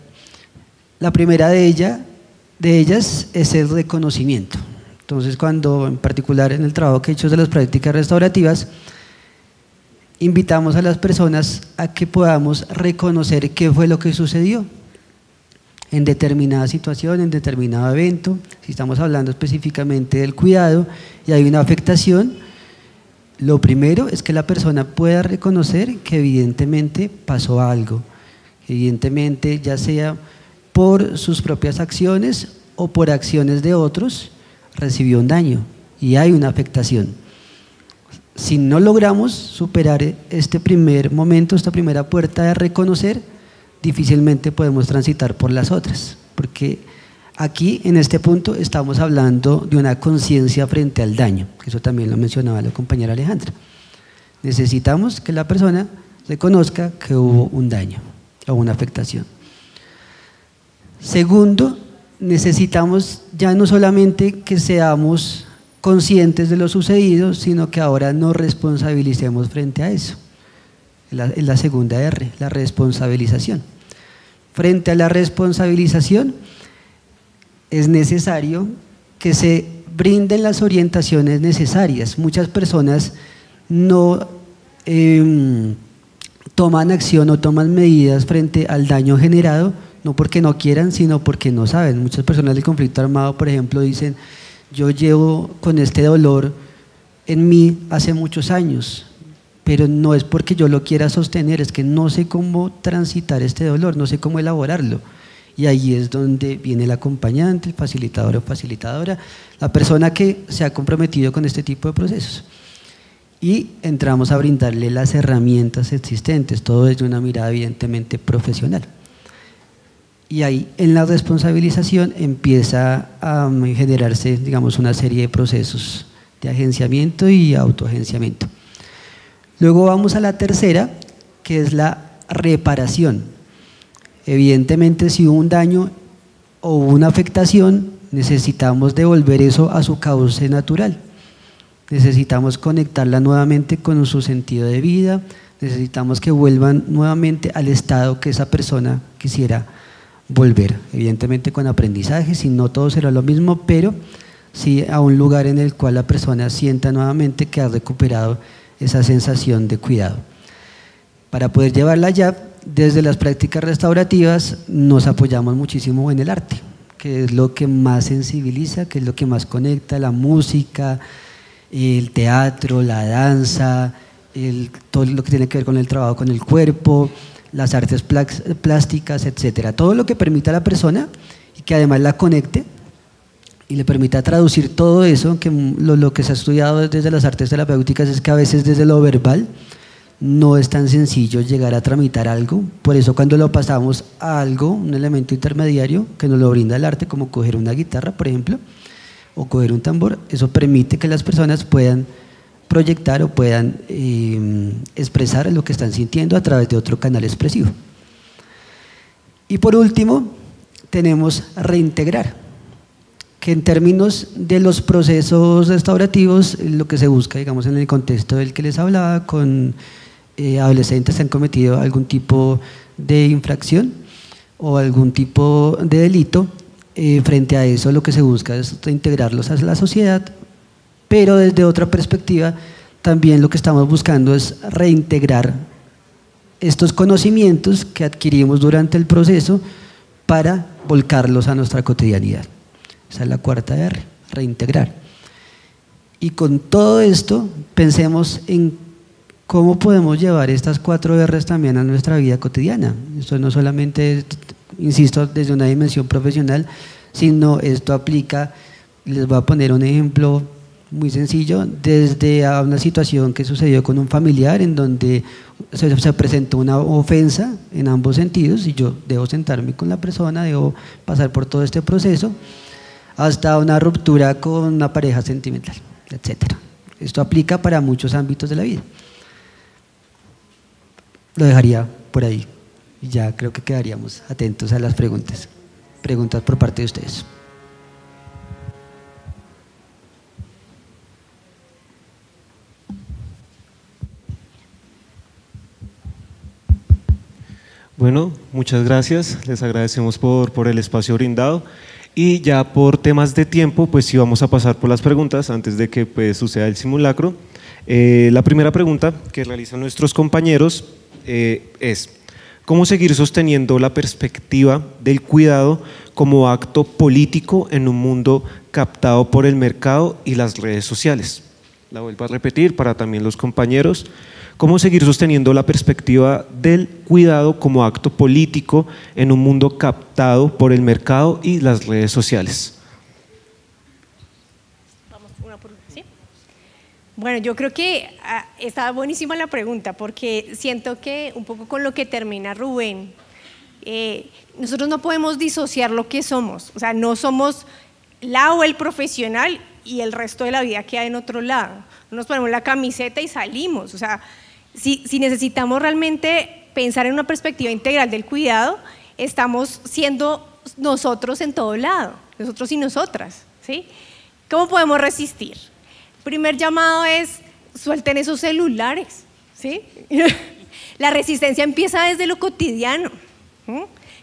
La primera de ellas es el reconocimiento. Entonces, cuando, en particular en el trabajo que he hecho de las prácticas restaurativas, invitamos a las personas a que podamos reconocer qué fue lo que sucedió en determinada situación, en determinado evento. Si estamos hablando específicamente del cuidado y hay una afectación, lo primero es que la persona pueda reconocer que evidentemente pasó algo, evidentemente ya sea por sus propias acciones o por acciones de otros, recibió un daño y hay una afectación. Si no logramos superar este primer momento, esta primera puerta de reconocer, difícilmente podemos transitar por las otras, porque aquí en este punto estamos hablando de una conciencia frente al daño, que eso también lo mencionaba la compañera Alejandra. Necesitamos que la persona reconozca que hubo un daño o una afectación. Segundo, necesitamos ya no solamente que seamos conscientes de lo sucedido, sino que ahora nos responsabilicemos frente a eso. Es la segunda R, la responsabilización. Frente a la responsabilización, es necesario que se brinden las orientaciones necesarias. Muchas personas no toman acción o toman medidas frente al daño generado, no porque no quieran, sino porque no saben. Muchas personas del conflicto armado, por ejemplo, dicen: yo llevo con este dolor en mí hace muchos años, pero no es porque yo lo quiera sostener, es que no sé cómo transitar este dolor, no sé cómo elaborarlo. Y ahí es donde viene el acompañante, el facilitador o facilitadora, la persona que se ha comprometido con este tipo de procesos. Y entramos a brindarle las herramientas existentes, todo desde una mirada evidentemente profesional. Y ahí en la responsabilización empieza a generarse, digamos, una serie de procesos de agenciamiento y autoagenciamiento. Luego vamos a la tercera, que es la reparación. Evidentemente, si hubo un daño o una afectación, necesitamos devolver eso a su cauce natural. Necesitamos conectarla nuevamente con su sentido de vida, necesitamos que vuelvan nuevamente al estado que esa persona quisiera volver, evidentemente con aprendizaje, si no todo será lo mismo, pero sí a un lugar en el cual la persona sienta nuevamente que ha recuperado esa sensación de cuidado. Para poder llevarla allá, desde las prácticas restaurativas nos apoyamos muchísimo en el arte, que es lo que más sensibiliza, que es lo que más conecta, la música, el teatro, la danza, todo lo que tiene que ver con el trabajo con el cuerpo, las artes plásticas, etcétera. Todo lo que permita a la persona y que además la conecte y le permita traducir todo eso, que lo que se ha estudiado desde las artes terapéuticas es que a veces desde lo verbal no es tan sencillo llegar a tramitar algo. Por eso cuando lo pasamos a algo, un elemento intermediario que nos lo brinda el arte, como coger una guitarra, por ejemplo, o coger un tambor, eso permite que las personas puedan proyectar o puedan expresar lo que están sintiendo a través de otro canal expresivo. Y por último, tenemos reintegrar, que en términos de los procesos restaurativos, lo que se busca, digamos, en el contexto del que les hablaba, con adolescentes que han cometido algún tipo de infracción o algún tipo de delito, frente a eso lo que se busca es reintegrarlos a la sociedad, pero desde otra perspectiva también lo que estamos buscando es reintegrar estos conocimientos que adquirimos durante el proceso para volcarlos a nuestra cotidianidad. Esa es la cuarta R, reintegrar. Y con todo esto pensemos en cómo podemos llevar estas 4 R's también a nuestra vida cotidiana. Esto no solamente, insisto, desde una dimensión profesional, sino esto aplica, les voy a poner un ejemplo muy sencillo, desde a una situación que sucedió con un familiar en donde se presentó una ofensa en ambos sentidos y yo debo sentarme con la persona, debo pasar por todo este proceso, hasta una ruptura con una pareja sentimental, etcétera. Esto aplica para muchos ámbitos de la vida. Lo dejaría por ahí y ya creo que quedaríamos atentos a las preguntas por parte de ustedes. Bueno, muchas gracias, les agradecemos por el espacio brindado. Y ya por temas de tiempo, pues sí vamos a pasar por las preguntas antes de que pues, suceda el simulacro. La primera pregunta que realizan nuestros compañeros es: ¿cómo seguir sosteniendo la perspectiva del cuidado como acto político en un mundo captado por el mercado y las redes sociales? La vuelvo a repetir para también los compañeros. ¿Cómo seguir sosteniendo la perspectiva del cuidado como acto político en un mundo captado por el mercado y las redes sociales? Vamos una por una, ¿sí? Bueno, yo creo que está buenísima la pregunta, porque siento que un poco con lo que termina Rubén, nosotros no podemos disociar lo que somos, o sea, no somos la o el profesional y el resto de la vida queda en otro lado. No nos ponemos la camiseta y salimos, o sea, si necesitamos realmente pensar en una perspectiva integral del cuidado, estamos siendo nosotros en todo lado, nosotros y nosotras, ¿sí? ¿Cómo podemos resistir? El primer llamado es: suelten esos celulares, ¿sí? La resistencia empieza desde lo cotidiano.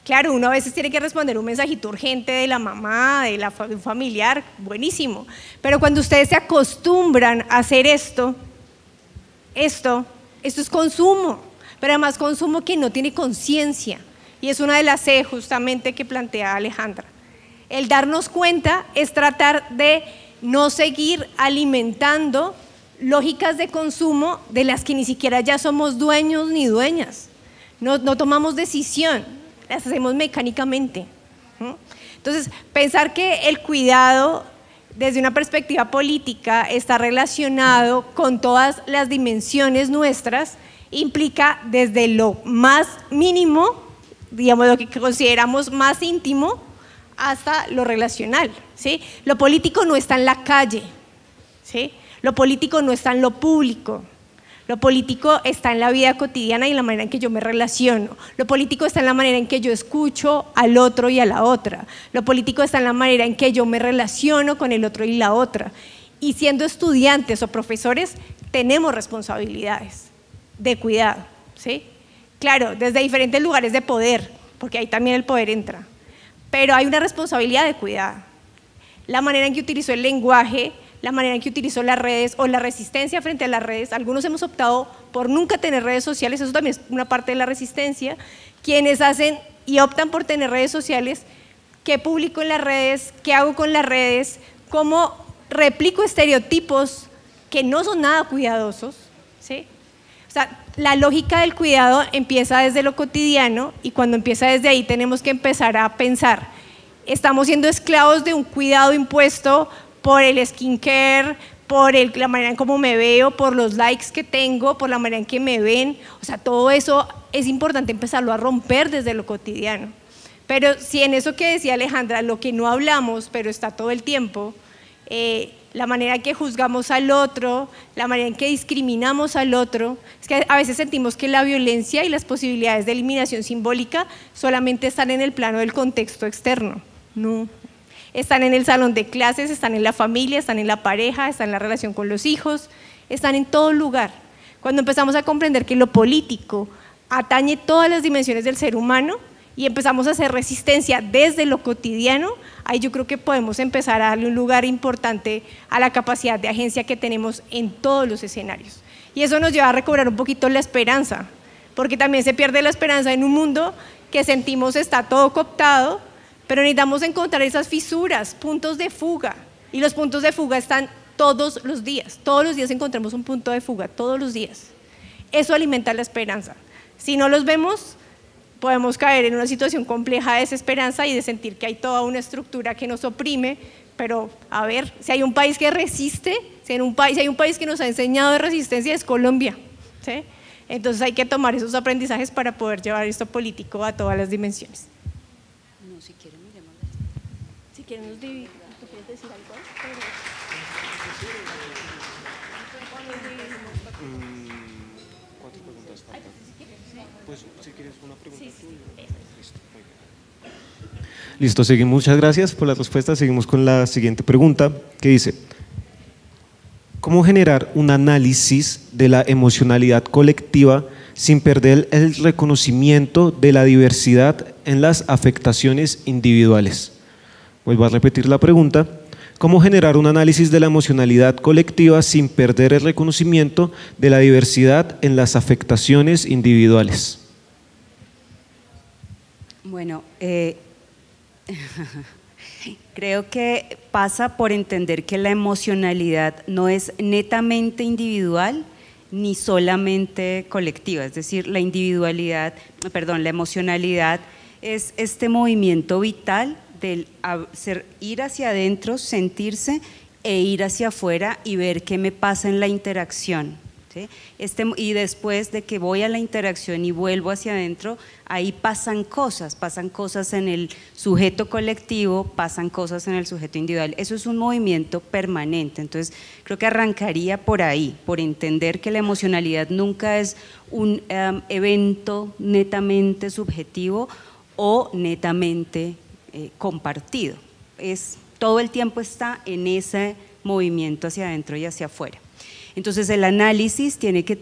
Claro, uno a veces tiene que responder un mensajito urgente de la mamá, de un familiar, buenísimo, pero cuando ustedes se acostumbran a hacer esto es consumo, pero además consumo que no tiene conciencia, y es una de las C justamente que plantea Alejandra. El darnos cuenta es tratar de no seguir alimentando lógicas de consumo de las que ni siquiera ya somos dueños ni dueñas, no tomamos decisión, las hacemos mecánicamente. Entonces, pensar que el cuidado desde una perspectiva política está relacionado con todas las dimensiones nuestras implica desde lo más mínimo, digamos lo que consideramos más íntimo, hasta lo relacional, ¿sí? Lo político no está en la calle, ¿sí? Lo político no está en lo público. Lo político está en la vida cotidiana y en la manera en que yo me relaciono. Lo político está en la manera en que yo escucho al otro y a la otra. Lo político está en la manera en que yo me relaciono con el otro y la otra. Y siendo estudiantes o profesores, tenemos responsabilidades de cuidado, ¿sí? Claro, desde diferentes lugares de poder, porque ahí también el poder entra. Pero hay una responsabilidad de cuidado. La manera en que utilizo el lenguaje, la manera en que utilizo las redes o la resistencia frente a las redes. Algunos hemos optado por nunca tener redes sociales, eso también es una parte de la resistencia. Quienes hacen y optan por tener redes sociales, ¿qué publico en las redes? ¿Qué hago con las redes? ¿Cómo replico estereotipos que no son nada cuidadosos? ¿Sí? O sea, la lógica del cuidado empieza desde lo cotidiano, y cuando empieza desde ahí tenemos que empezar a pensar: ¿estamos siendo esclavos de un cuidado impuesto por el skincare, por la manera en cómo me veo, por los likes que tengo, por la manera en que me ven? O sea, todo eso es importante empezarlo a romper desde lo cotidiano. Pero si en eso que decía Alejandra, lo que no hablamos, pero está todo el tiempo, la manera en que juzgamos al otro, la manera en que discriminamos al otro, es que a veces sentimos que la violencia y las posibilidades de eliminación simbólica solamente están en el plano del contexto externo. No. Están en el salón de clases, están en la familia, están en la pareja, están en la relación con los hijos, están en todo lugar. Cuando empezamos a comprender que lo político atañe todas las dimensiones del ser humano y empezamos a hacer resistencia desde lo cotidiano, ahí yo creo que podemos empezar a darle un lugar importante a la capacidad de agencia que tenemos en todos los escenarios. Y eso nos lleva a recobrar un poquito la esperanza, porque también se pierde la esperanza en un mundo que sentimos está todo cooptado, pero necesitamos encontrar esas fisuras, puntos de fuga, y los puntos de fuga están todos los días encontramos un punto de fuga, todos los días. Eso alimenta la esperanza. Si no los vemos, podemos caer en una situación compleja de desesperanza y de sentir que hay toda una estructura que nos oprime, pero a ver, si hay un país que resiste, si hay un país que nos ha enseñado de resistencia, es Colombia, ¿sí? Entonces hay que tomar esos aprendizajes para poder llevar esto político a todas las dimensiones. Si quieren nos dividimos, ¿tú quieres decir algo? Cuatro preguntas faltan. Pues si quieres una pregunta tuya. Listo, seguimos. Muchas gracias por la respuesta. Seguimos con la siguiente pregunta, que dice: ¿cómo generar un análisis de la emocionalidad colectiva sin perder el reconocimiento de la diversidad en las afectaciones individuales? Vuelvo a repetir la pregunta. ¿Cómo generar un análisis de la emocionalidad colectiva sin perder el reconocimiento de la diversidad en las afectaciones individuales? Bueno, creo que pasa por entender que la emocionalidad no es netamente individual ni solamente colectiva, es decir, la emocionalidad es este movimiento vital del ir hacia adentro, sentirse e ir hacia afuera y ver qué me pasa en la interacción, ¿sí? Y después de que voy a la interacción y vuelvo hacia adentro, ahí pasan cosas en el sujeto colectivo, pasan cosas en el sujeto individual. Eso es un movimiento permanente. Entonces creo que arrancaría por ahí, por entender que la emocionalidad nunca es un evento netamente subjetivo o netamente compartido, todo el tiempo está en ese movimiento hacia adentro y hacia afuera. Entonces el análisis tiene que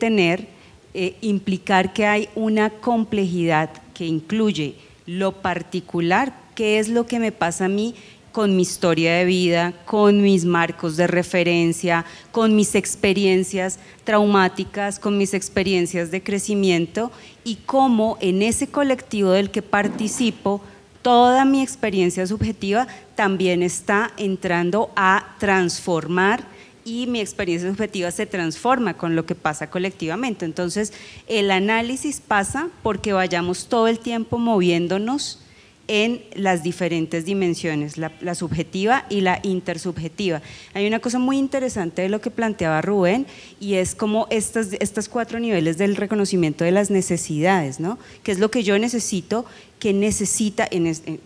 implicar que hay una complejidad que incluye lo particular, qué es lo que me pasa a mí con mi historia de vida, con mis marcos de referencia, con mis experiencias traumáticas, con mis experiencias de crecimiento, y cómo en ese colectivo del que participo toda mi experiencia subjetiva también está entrando a transformar, y mi experiencia subjetiva se transforma con lo que pasa colectivamente. Entonces el análisis pasa porque vayamos todo el tiempo moviéndonos en las diferentes dimensiones, la subjetiva y la intersubjetiva. Hay una cosa muy interesante de lo que planteaba Rubén, y es como estos 4 niveles del reconocimiento de las necesidades, ¿no? ¿Qué es lo que yo necesito? ¿Qué necesita?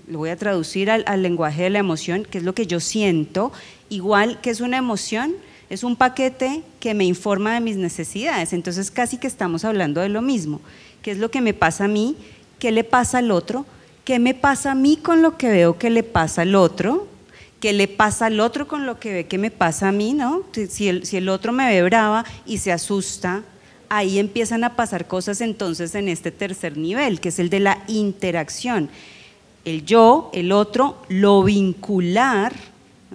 Lo voy a traducir al lenguaje de la emoción. ¿Qué es lo que yo siento? Igual que es una emoción, es un paquete que me informa de mis necesidades. Entonces casi que estamos hablando de lo mismo. ¿Qué es lo que me pasa a mí? ¿Qué le pasa al otro? ¿Qué me pasa a mí con lo que veo que le pasa al otro? ¿Qué le pasa al otro con lo que ve que me pasa a mí, ¿no? Si el otro me ve brava y se asusta, ahí empiezan a pasar cosas entonces en este tercer nivel, que es el de la interacción. El yo, el otro, lo vincular.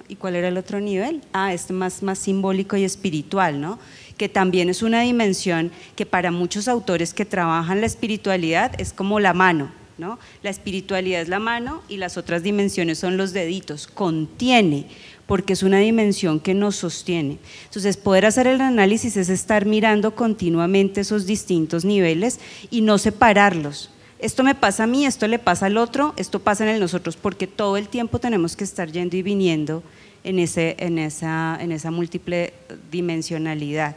¿Y cuál era el otro nivel? Este más simbólico y espiritual, ¿no? Que también es una dimensión que para muchos autores que trabajan la espiritualidad es como la mano, ¿no? La espiritualidad es la mano y las otras dimensiones son los deditos, contiene, porque es una dimensión que nos sostiene. Entonces poder hacer el análisis es estar mirando continuamente esos distintos niveles y no separarlos. Esto me pasa a mí, esto le pasa al otro, esto pasa en el nosotros, porque todo el tiempo tenemos que estar yendo y viniendo en esa múltiple dimensionalidad.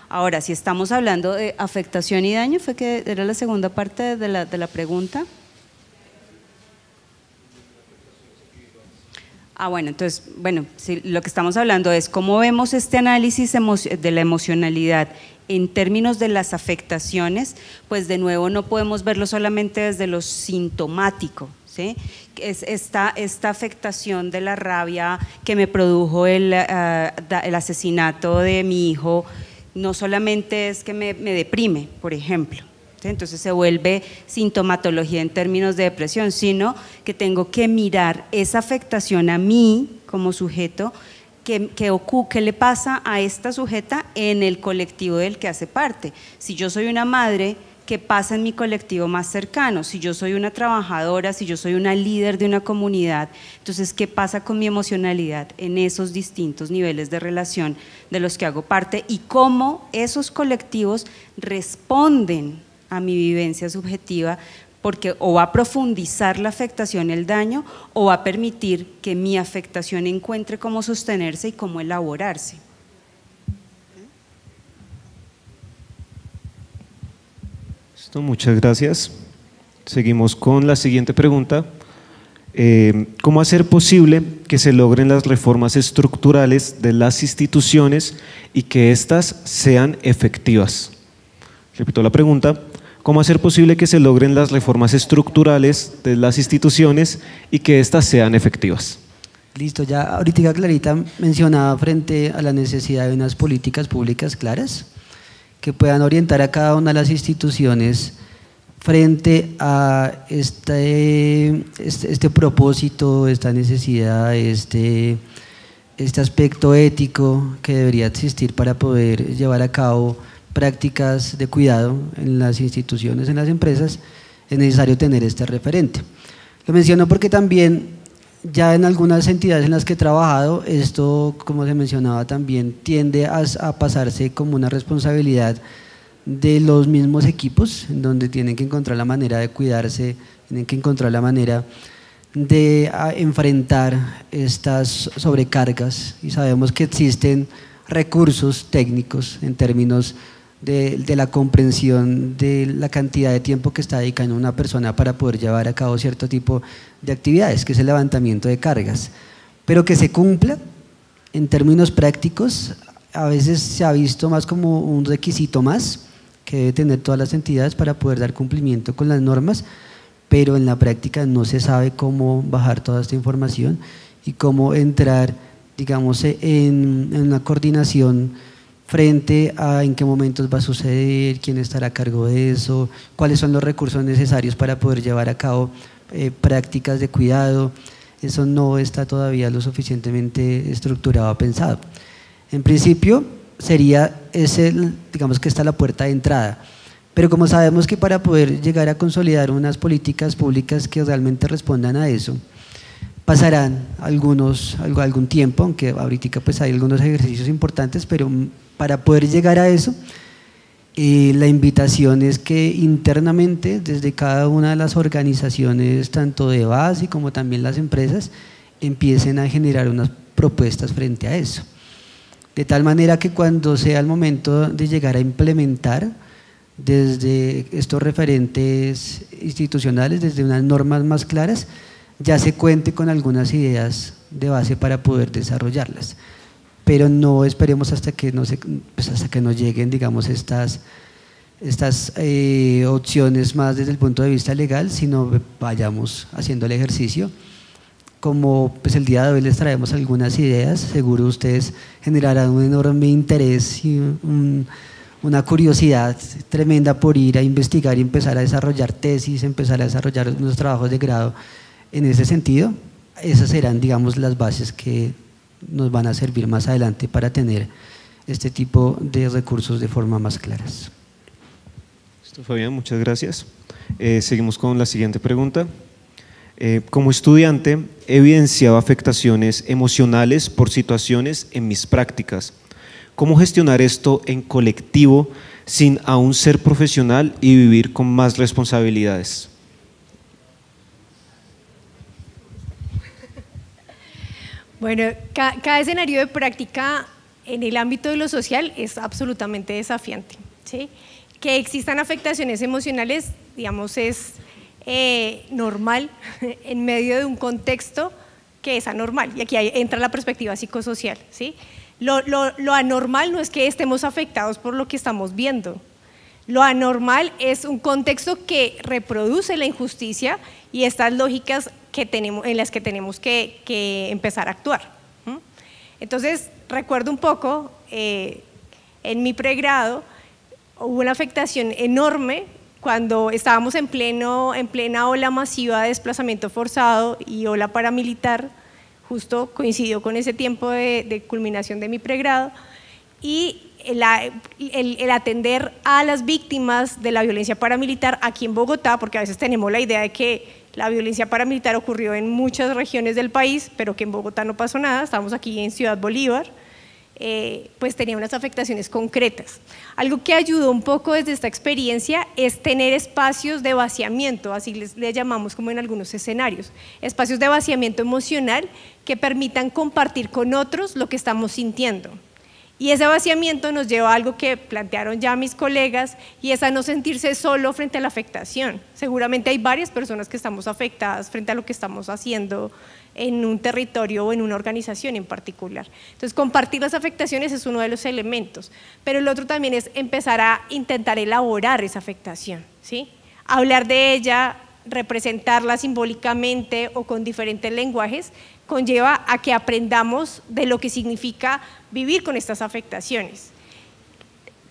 Ahora, si estamos hablando de afectación y daño, fue que era la segunda parte de la pregunta. Bueno, entonces, sí, lo que estamos hablando es cómo vemos este análisis de la emocionalidad en términos de las afectaciones. Pues de nuevo no podemos verlo solamente desde lo sintomático, ¿sí? Es esta afectación de la rabia que me produjo el asesinato de mi hijo, no solamente es que me deprime, por ejemplo, ¿sí? Entonces se vuelve sintomatología en términos de depresión, sino que tengo que mirar esa afectación a mí como sujeto, ¿qué le pasa a esta sujeta en el colectivo del que hace parte? Si yo soy una madre, ¿qué pasa en mi colectivo más cercano? Si yo soy una trabajadora, si yo soy una líder de una comunidad, entonces ¿qué pasa con mi emocionalidad en esos distintos niveles de relación de los que hago parte? Y cómo esos colectivos responden a mi vivencia subjetiva, porque o va a profundizar la afectación, el daño, o va a permitir que mi afectación encuentre cómo sostenerse y cómo elaborarse. Listo, muchas gracias. Seguimos con la siguiente pregunta. ¿Cómo hacer posible que se logren las reformas estructurales de las instituciones y que éstas sean efectivas? Repito la pregunta. ¿Cómo hacer posible que se logren las reformas estructurales de las instituciones y que éstas sean efectivas? Listo, ya ahorita Clarita mencionaba frente a la necesidad de unas políticas públicas claras, que puedan orientar a cada una de las instituciones frente a este propósito, esta necesidad, este aspecto ético que debería existir para poder llevar a cabo prácticas de cuidado en las instituciones, en las empresas. Es necesario tener este referente. Lo menciono porque también ya en algunas entidades en las que he trabajado, esto, como se mencionaba también, tiende a pasarse como una responsabilidad de los mismos equipos, en donde tienen que encontrar la manera de cuidarse, tienen que encontrar la manera de enfrentar estas sobrecargas, y sabemos que existen recursos técnicos en términos de la comprensión de la cantidad de tiempo que está dedicando una persona para poder llevar a cabo cierto tipo de actividades, que es el levantamiento de cargas, pero que se cumpla en términos prácticos a veces se ha visto más como un requisito más que debe tener todas las entidades para poder dar cumplimiento con las normas, pero en la práctica no se sabe cómo bajar toda esta información y cómo entrar, digamos, en una coordinación frente a en qué momentos va a suceder, quién estará a cargo de eso, cuáles son los recursos necesarios para poder llevar a cabo prácticas de cuidado. Eso no está todavía lo suficientemente estructurado o pensado. En principio sería digamos que está la puerta de entrada, pero como sabemos que para poder llegar a consolidar unas políticas públicas que realmente respondan a eso, pasarán algún tiempo, aunque ahorita pues hay algunos ejercicios importantes, pero para poder llegar a eso, la invitación es que internamente, desde cada una de las organizaciones, tanto de base como también las empresas, empiecen a generar unas propuestas frente a eso. De tal manera que cuando sea el momento de llegar a implementar desde estos referentes institucionales, desde unas normas más claras, ya se cuente con algunas ideas de base para poder desarrollarlas. Pero no esperemos hasta que nos lleguen, digamos, estas opciones más desde el punto de vista legal, sino vayamos haciendo el ejercicio. Como pues el día de hoy les traemos algunas ideas, seguro ustedes generarán un enorme interés y una curiosidad tremenda por ir a investigar y empezar a desarrollar tesis, empezar a desarrollar unos trabajos de grado en ese sentido. Esas serán, digamos, las bases que nos van a servir más adelante para tener este tipo de recursos de forma más claras. Listo, Fabián, muchas gracias. Seguimos con la siguiente pregunta. Como estudiante, he evidenciado afectaciones emocionales por situaciones en mis prácticas. ¿Cómo gestionar esto en colectivo sin aún ser profesional y vivir con más responsabilidades? Bueno, cada escenario de práctica en el ámbito de lo social es absolutamente desafiante, ¿sí? Que existan afectaciones emocionales, digamos, es normal en medio de un contexto que es anormal, y aquí entra la perspectiva psicosocial, ¿sí? Lo anormal no es que estemos afectados por lo que estamos viendo. Lo anormal es un contexto que reproduce la injusticia y estas lógicas en las que tenemos que empezar a actuar. Entonces, recuerdo un poco, en mi pregrado hubo una afectación enorme cuando estábamos en plena ola masiva de desplazamiento forzado y ola paramilitar. Justo coincidió con ese tiempo de culminación de mi pregrado, y el atender a las víctimas de la violencia paramilitar aquí en Bogotá, porque a veces tenemos la idea de que la violencia paramilitar ocurrió en muchas regiones del país, pero que en Bogotá no pasó nada, estamos aquí en Ciudad Bolívar, pues tenía unas afectaciones concretas. Algo que ayudó un poco desde esta experiencia es tener espacios de vaciamiento, así le llamamos como en algunos escenarios, espacios de vaciamiento emocional que permitan compartir con otros lo que estamos sintiendo. Y ese vaciamiento nos lleva a algo que plantearon ya mis colegas, y es a no sentirse solo frente a la afectación. Seguramente hay varias personas que estamos afectadas frente a lo que estamos haciendo en un territorio o en una organización en particular. Entonces, compartir las afectaciones es uno de los elementos, pero el otro también es empezar a intentar elaborar esa afectación, ¿sí? Hablar de ella, representarla simbólicamente o con diferentes lenguajes, conlleva a que aprendamos de lo que significa vivir con estas afectaciones.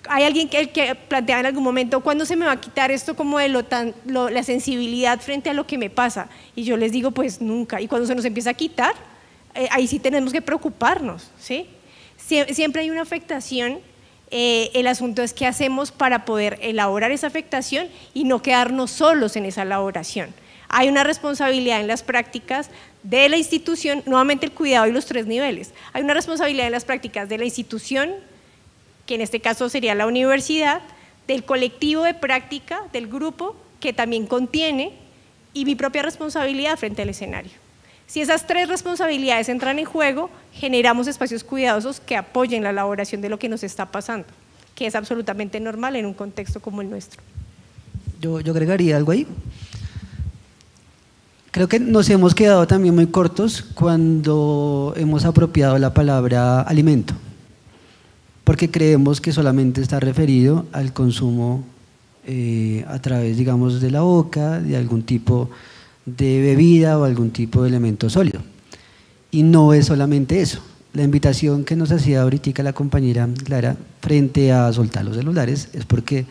Hay alguien que plantea en algún momento, ¿cuándo se me va a quitar esto como de la sensibilidad frente a lo que me pasa? Y yo les digo, pues nunca. Y cuando se nos empieza a quitar, ahí sí tenemos que preocuparnos, ¿sí? Siempre hay una afectación. El asunto es qué hacemos para poder elaborar esa afectación y no quedarnos solos en esa elaboración. Hay una responsabilidad en las prácticas de la institución, nuevamente el cuidado y los 3 niveles. Hay una responsabilidad en las prácticas de la institución, que en este caso sería la universidad, del colectivo de práctica, del grupo, que también contiene, y mi propia responsabilidad frente al escenario. Si esas 3 responsabilidades entran en juego, generamos espacios cuidadosos que apoyen la elaboración de lo que nos está pasando, que es absolutamente normal en un contexto como el nuestro. Yo agregaría algo ahí. Creo que nos hemos quedado también muy cortos cuando hemos apropiado la palabra alimento, porque creemos que solamente está referido al consumo a través, digamos, de la boca, de algún tipo de bebida o algún tipo de elemento sólido. Y no es solamente eso. La invitación que nos hacía ahorita la compañera Clara frente a soltar los celulares es porque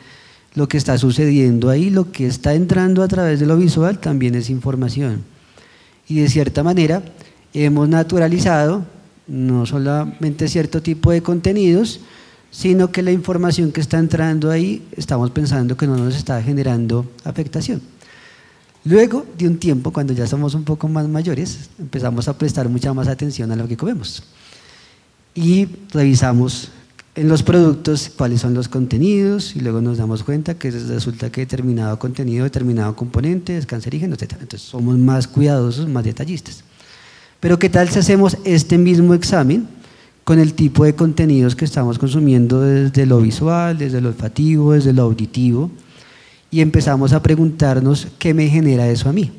lo que está sucediendo ahí, lo que está entrando a través de lo visual también es información. Y de cierta manera hemos naturalizado no solamente cierto tipo de contenidos, sino que la información que está entrando ahí estamos pensando que no nos está generando afectación. Luego de un tiempo, cuando ya somos un poco más mayores, empezamos a prestar mucha más atención a lo que comemos y revisamos en los productos cuáles son los contenidos y luego nos damos cuenta que resulta que determinado contenido, determinado componente es cancerígeno, etc. Entonces somos más cuidadosos, más detallistas. Pero ¿qué tal si hacemos este mismo examen con el tipo de contenidos que estamos consumiendo desde lo visual, desde lo olfativo, desde lo auditivo, y empezamos a preguntarnos qué me genera eso a mí?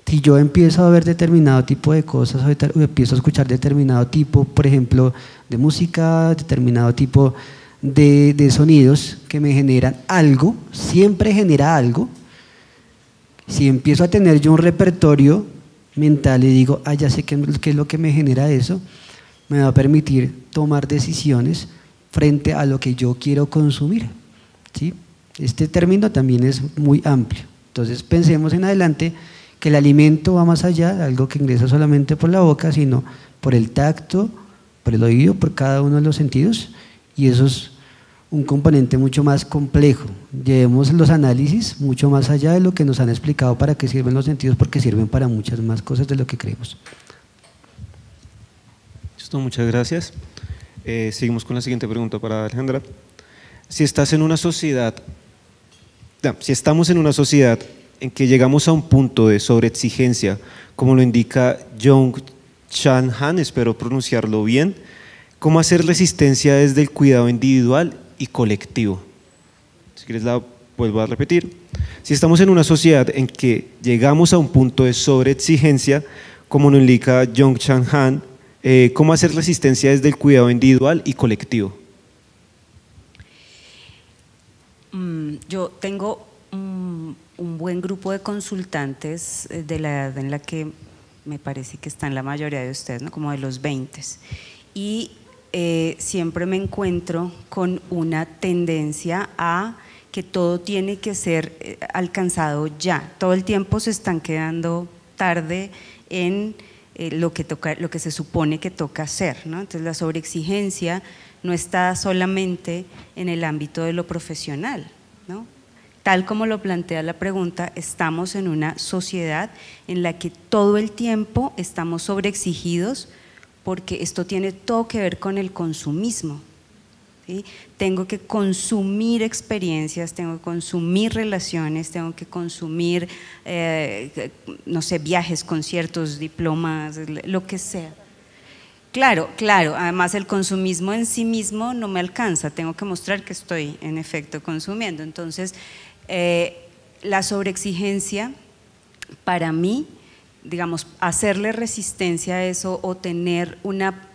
Si yo empiezo a ver determinado tipo de cosas o empiezo a escuchar determinado tipo, por ejemplo, de música, determinado tipo de sonidos que me generan algo, siempre genera algo, si empiezo a tener yo un repertorio mental y digo, ya sé qué es lo que me genera eso, me va a permitir tomar decisiones frente a lo que yo quiero consumir, ¿sí? Este término también es muy amplio. Entonces pensemos en adelante que el alimento va más allá de algo que ingresa solamente por la boca, sino por el tacto, por el oído, por cada uno de los sentidos, y eso es un componente mucho más complejo. Llevemos los análisis mucho más allá de lo que nos han explicado para qué sirven los sentidos, porque sirven para muchas más cosas de lo que creemos. Listo, muchas gracias. Seguimos con la siguiente pregunta para Alejandra. Si estamos en una sociedad en que llegamos a un punto de sobreexigencia, como lo indica Jung-Chan Han, espero pronunciarlo bien, ¿cómo hacer resistencia desde el cuidado individual y colectivo? Si quieres la vuelvo a repetir. Si estamos en una sociedad en que llegamos a un punto de sobreexigencia, como lo indica Jung-Chan Han, ¿cómo hacer resistencia desde el cuidado individual y colectivo? Yo tengo un buen grupo de consultantes de la edad en la que me parece que están la mayoría de ustedes, ¿no? Como de los 20, y siempre me encuentro con una tendencia a que todo tiene que ser alcanzado ya. Todo el tiempo se están quedando tarde en lo que se supone que toca hacer, ¿no? Entonces la sobreexigencia no está solamente en el ámbito de lo profesional, ¿no? Tal como lo plantea la pregunta, estamos en una sociedad en la que todo el tiempo estamos sobreexigidos porque esto tiene todo que ver con el consumismo, ¿sí? Tengo que consumir experiencias, tengo que consumir relaciones, tengo que consumir, no sé, viajes, conciertos, diplomas, lo que sea. Claro, además el consumismo en sí mismo no me alcanza, tengo que mostrar que estoy en efecto consumiendo. Entonces, la sobreexigencia para mí, digamos, hacerle resistencia a eso o tener una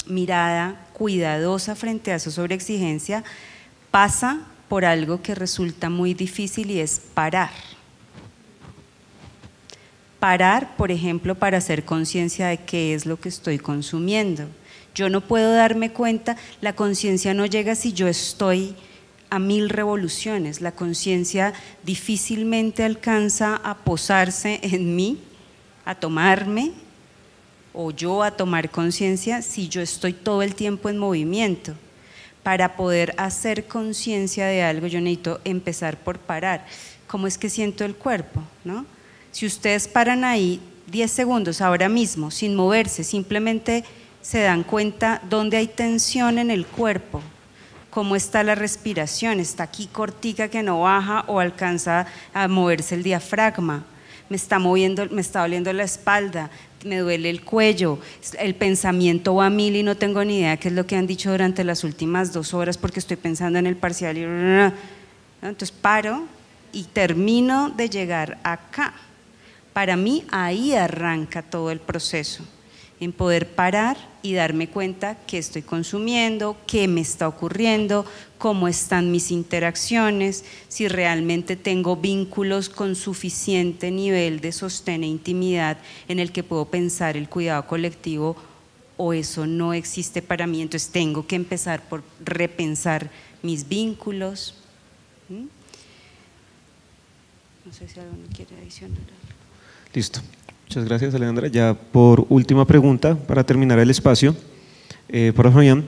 mirada cuidadosa frente a esa sobreexigencia pasa por algo que resulta muy difícil y es parar. Parar, por ejemplo, para hacer conciencia de qué es lo que estoy consumiendo. Yo no puedo darme cuenta, la conciencia no llega si yo estoy a 1000 revoluciones, la conciencia difícilmente alcanza a posarse en mí, a tomarme, o yo a tomar conciencia si yo estoy todo el tiempo en movimiento. Para poder hacer conciencia de algo yo necesito empezar por parar. ¿Cómo es que siento el cuerpo? ¿No? Si ustedes paran ahí 10 segundos ahora mismo sin moverse, simplemente se dan cuenta dónde hay tensión en el cuerpo, cómo está la respiración, está aquí cortica que no baja o alcanza a moverse el diafragma, me está doliendo la espalda, me duele el cuello, el pensamiento va a 1000 y no tengo ni idea qué es lo que han dicho durante las últimas 2 horas porque estoy pensando en el parcial y entonces paro y termino de llegar acá. Para mí ahí arranca todo el proceso, en poder parar y darme cuenta qué estoy consumiendo, qué me está ocurriendo, cómo están mis interacciones, si realmente tengo vínculos con suficiente nivel de sostén e intimidad en el que puedo pensar el cuidado colectivo o eso no existe para mí, entonces tengo que empezar por repensar mis vínculos. No sé si alguno quiere adicionar algo. Listo. Muchas gracias, Alejandra. Ya por última pregunta, para terminar el espacio, para Fabián,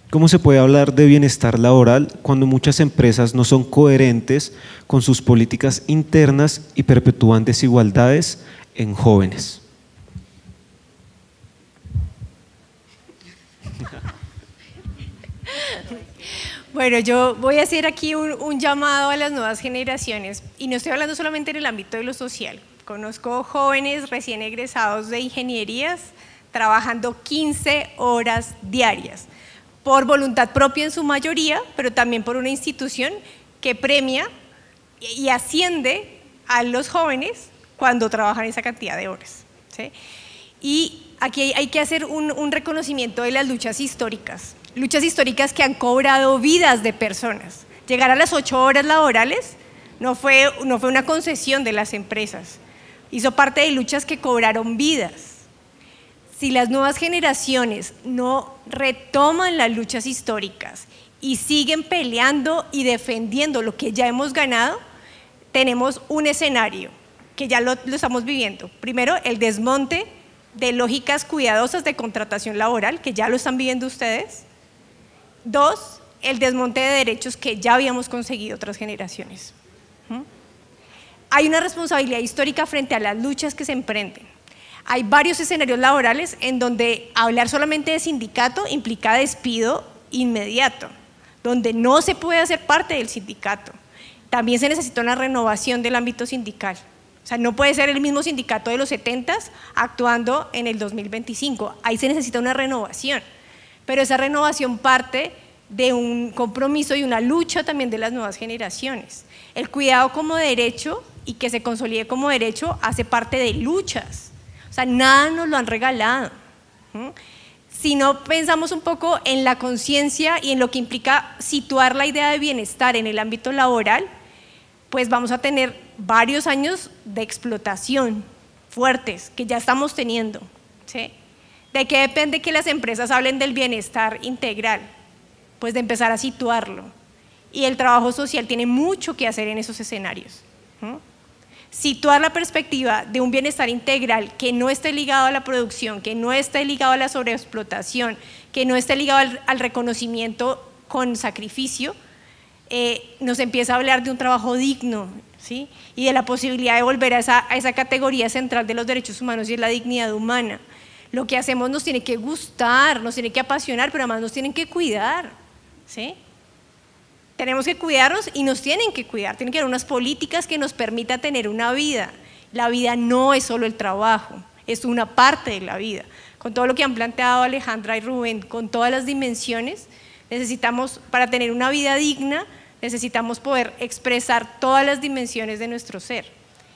¿cómo se puede hablar de bienestar laboral cuando muchas empresas no son coherentes con sus políticas internas y perpetúan desigualdades en jóvenes? Bueno, yo voy a hacer aquí un llamado a las nuevas generaciones y no estoy hablando solamente en el ámbito de lo social. Conozco jóvenes recién egresados de ingenierías trabajando 15 horas diarias, por voluntad propia en su mayoría, pero también por una institución que premia y asciende a los jóvenes cuando trabajan esa cantidad de horas, ¿sí? Y aquí hay que hacer un reconocimiento de las luchas históricas que han cobrado vidas de personas. Llegar a las 8 horas laborales no fue una concesión de las empresas, hizo parte de luchas que cobraron vidas. Si las nuevas generaciones no retoman las luchas históricas y siguen peleando y defendiendo lo que ya hemos ganado, tenemos un escenario que ya lo estamos viviendo. Primero, el desmonte de lógicas cuidadosas de contratación laboral, que ya lo están viviendo ustedes. 2, el desmonte de derechos que ya habíamos conseguido otras generaciones. Hay una responsabilidad histórica frente a las luchas que se emprenden. Hay varios escenarios laborales en donde hablar solamente de sindicato implica despido inmediato, donde no se puede hacer parte del sindicato. También se necesita una renovación del ámbito sindical. O sea, no puede ser el mismo sindicato de los 70s actuando en el 2025. Ahí se necesita una renovación, pero esa renovación parte de un compromiso y una lucha también de las nuevas generaciones. El cuidado como derecho y que se consolide como derecho hace parte de luchas, o sea, nada nos lo han regalado. Si no pensamos un poco en la conciencia y en lo que implica situar la idea de bienestar en el ámbito laboral, pues vamos a tener varios años de explotación fuertes que ya estamos teniendo, ¿sí? ¿De qué depende que las empresas hablen del bienestar integral? Pues de empezar a situarlo, y el trabajo social tiene mucho que hacer en esos escenarios. Situar la perspectiva de un bienestar integral que no esté ligado a la producción, que no esté ligado a la sobreexplotación, que no esté ligado al reconocimiento con sacrificio, nos empieza a hablar de un trabajo digno, ¿sí? Y de la posibilidad de volver a esa categoría central de los derechos humanos y es la dignidad humana. Lo que hacemos nos tiene que gustar, nos tiene que apasionar, pero además nos tienen que cuidar, ¿sí? Tenemos que cuidarnos y nos tienen que cuidar, tienen que haber unas políticas que nos permitan tener una vida. La vida no es solo el trabajo, es una parte de la vida. Con todo lo que han planteado Alejandra y Rubén, con todas las dimensiones, necesitamos, para tener una vida digna, necesitamos poder expresar todas las dimensiones de nuestro ser.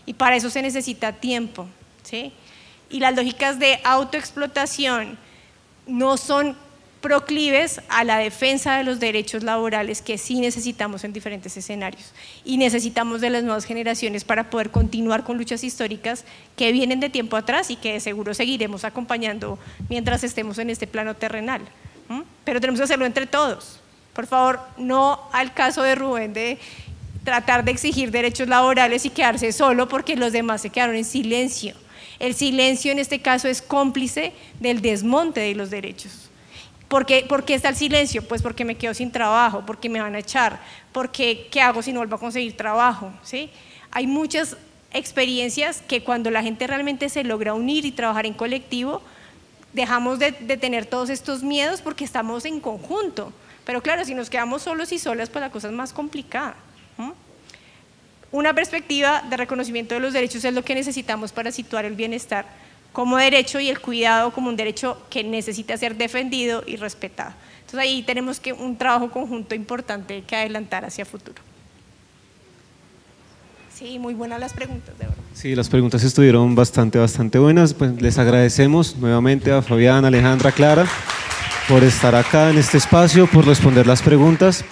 Y para eso se necesita tiempo, ¿sí? Y las lógicas de autoexplotación no son proclives a la defensa de los derechos laborales que sí necesitamos en diferentes escenarios y necesitamos de las nuevas generaciones para poder continuar con luchas históricas que vienen de tiempo atrás y que de seguro seguiremos acompañando mientras estemos en este plano terrenal. Pero tenemos que hacerlo entre todos. Por favor, no al caso de Rubén de tratar de exigir derechos laborales y quedarse solo porque los demás se quedaron en silencio. El silencio en este caso es cómplice del desmonte de los derechos. ¿Por qué está el silencio? Pues porque me quedo sin trabajo, porque me van a echar, porque ¿qué hago si no vuelvo a conseguir trabajo? ¿Sí? Hay muchas experiencias que cuando la gente realmente se logra unir y trabajar en colectivo, dejamos de tener todos estos miedos porque estamos en conjunto. Pero claro, si nos quedamos solos y solas, pues la cosa es más complicada. Una perspectiva de reconocimiento de los derechos es lo que necesitamos para situar el bienestar como derecho y el cuidado como un derecho que necesita ser defendido y respetado. Entonces ahí tenemos un trabajo conjunto importante que adelantar hacia futuro. Sí, muy buenas las preguntas, de verdad. Sí, las preguntas estuvieron bastante buenas. Pues les agradecemos nuevamente a Fabián, Alejandra, Clara, por estar acá en este espacio, por responder las preguntas.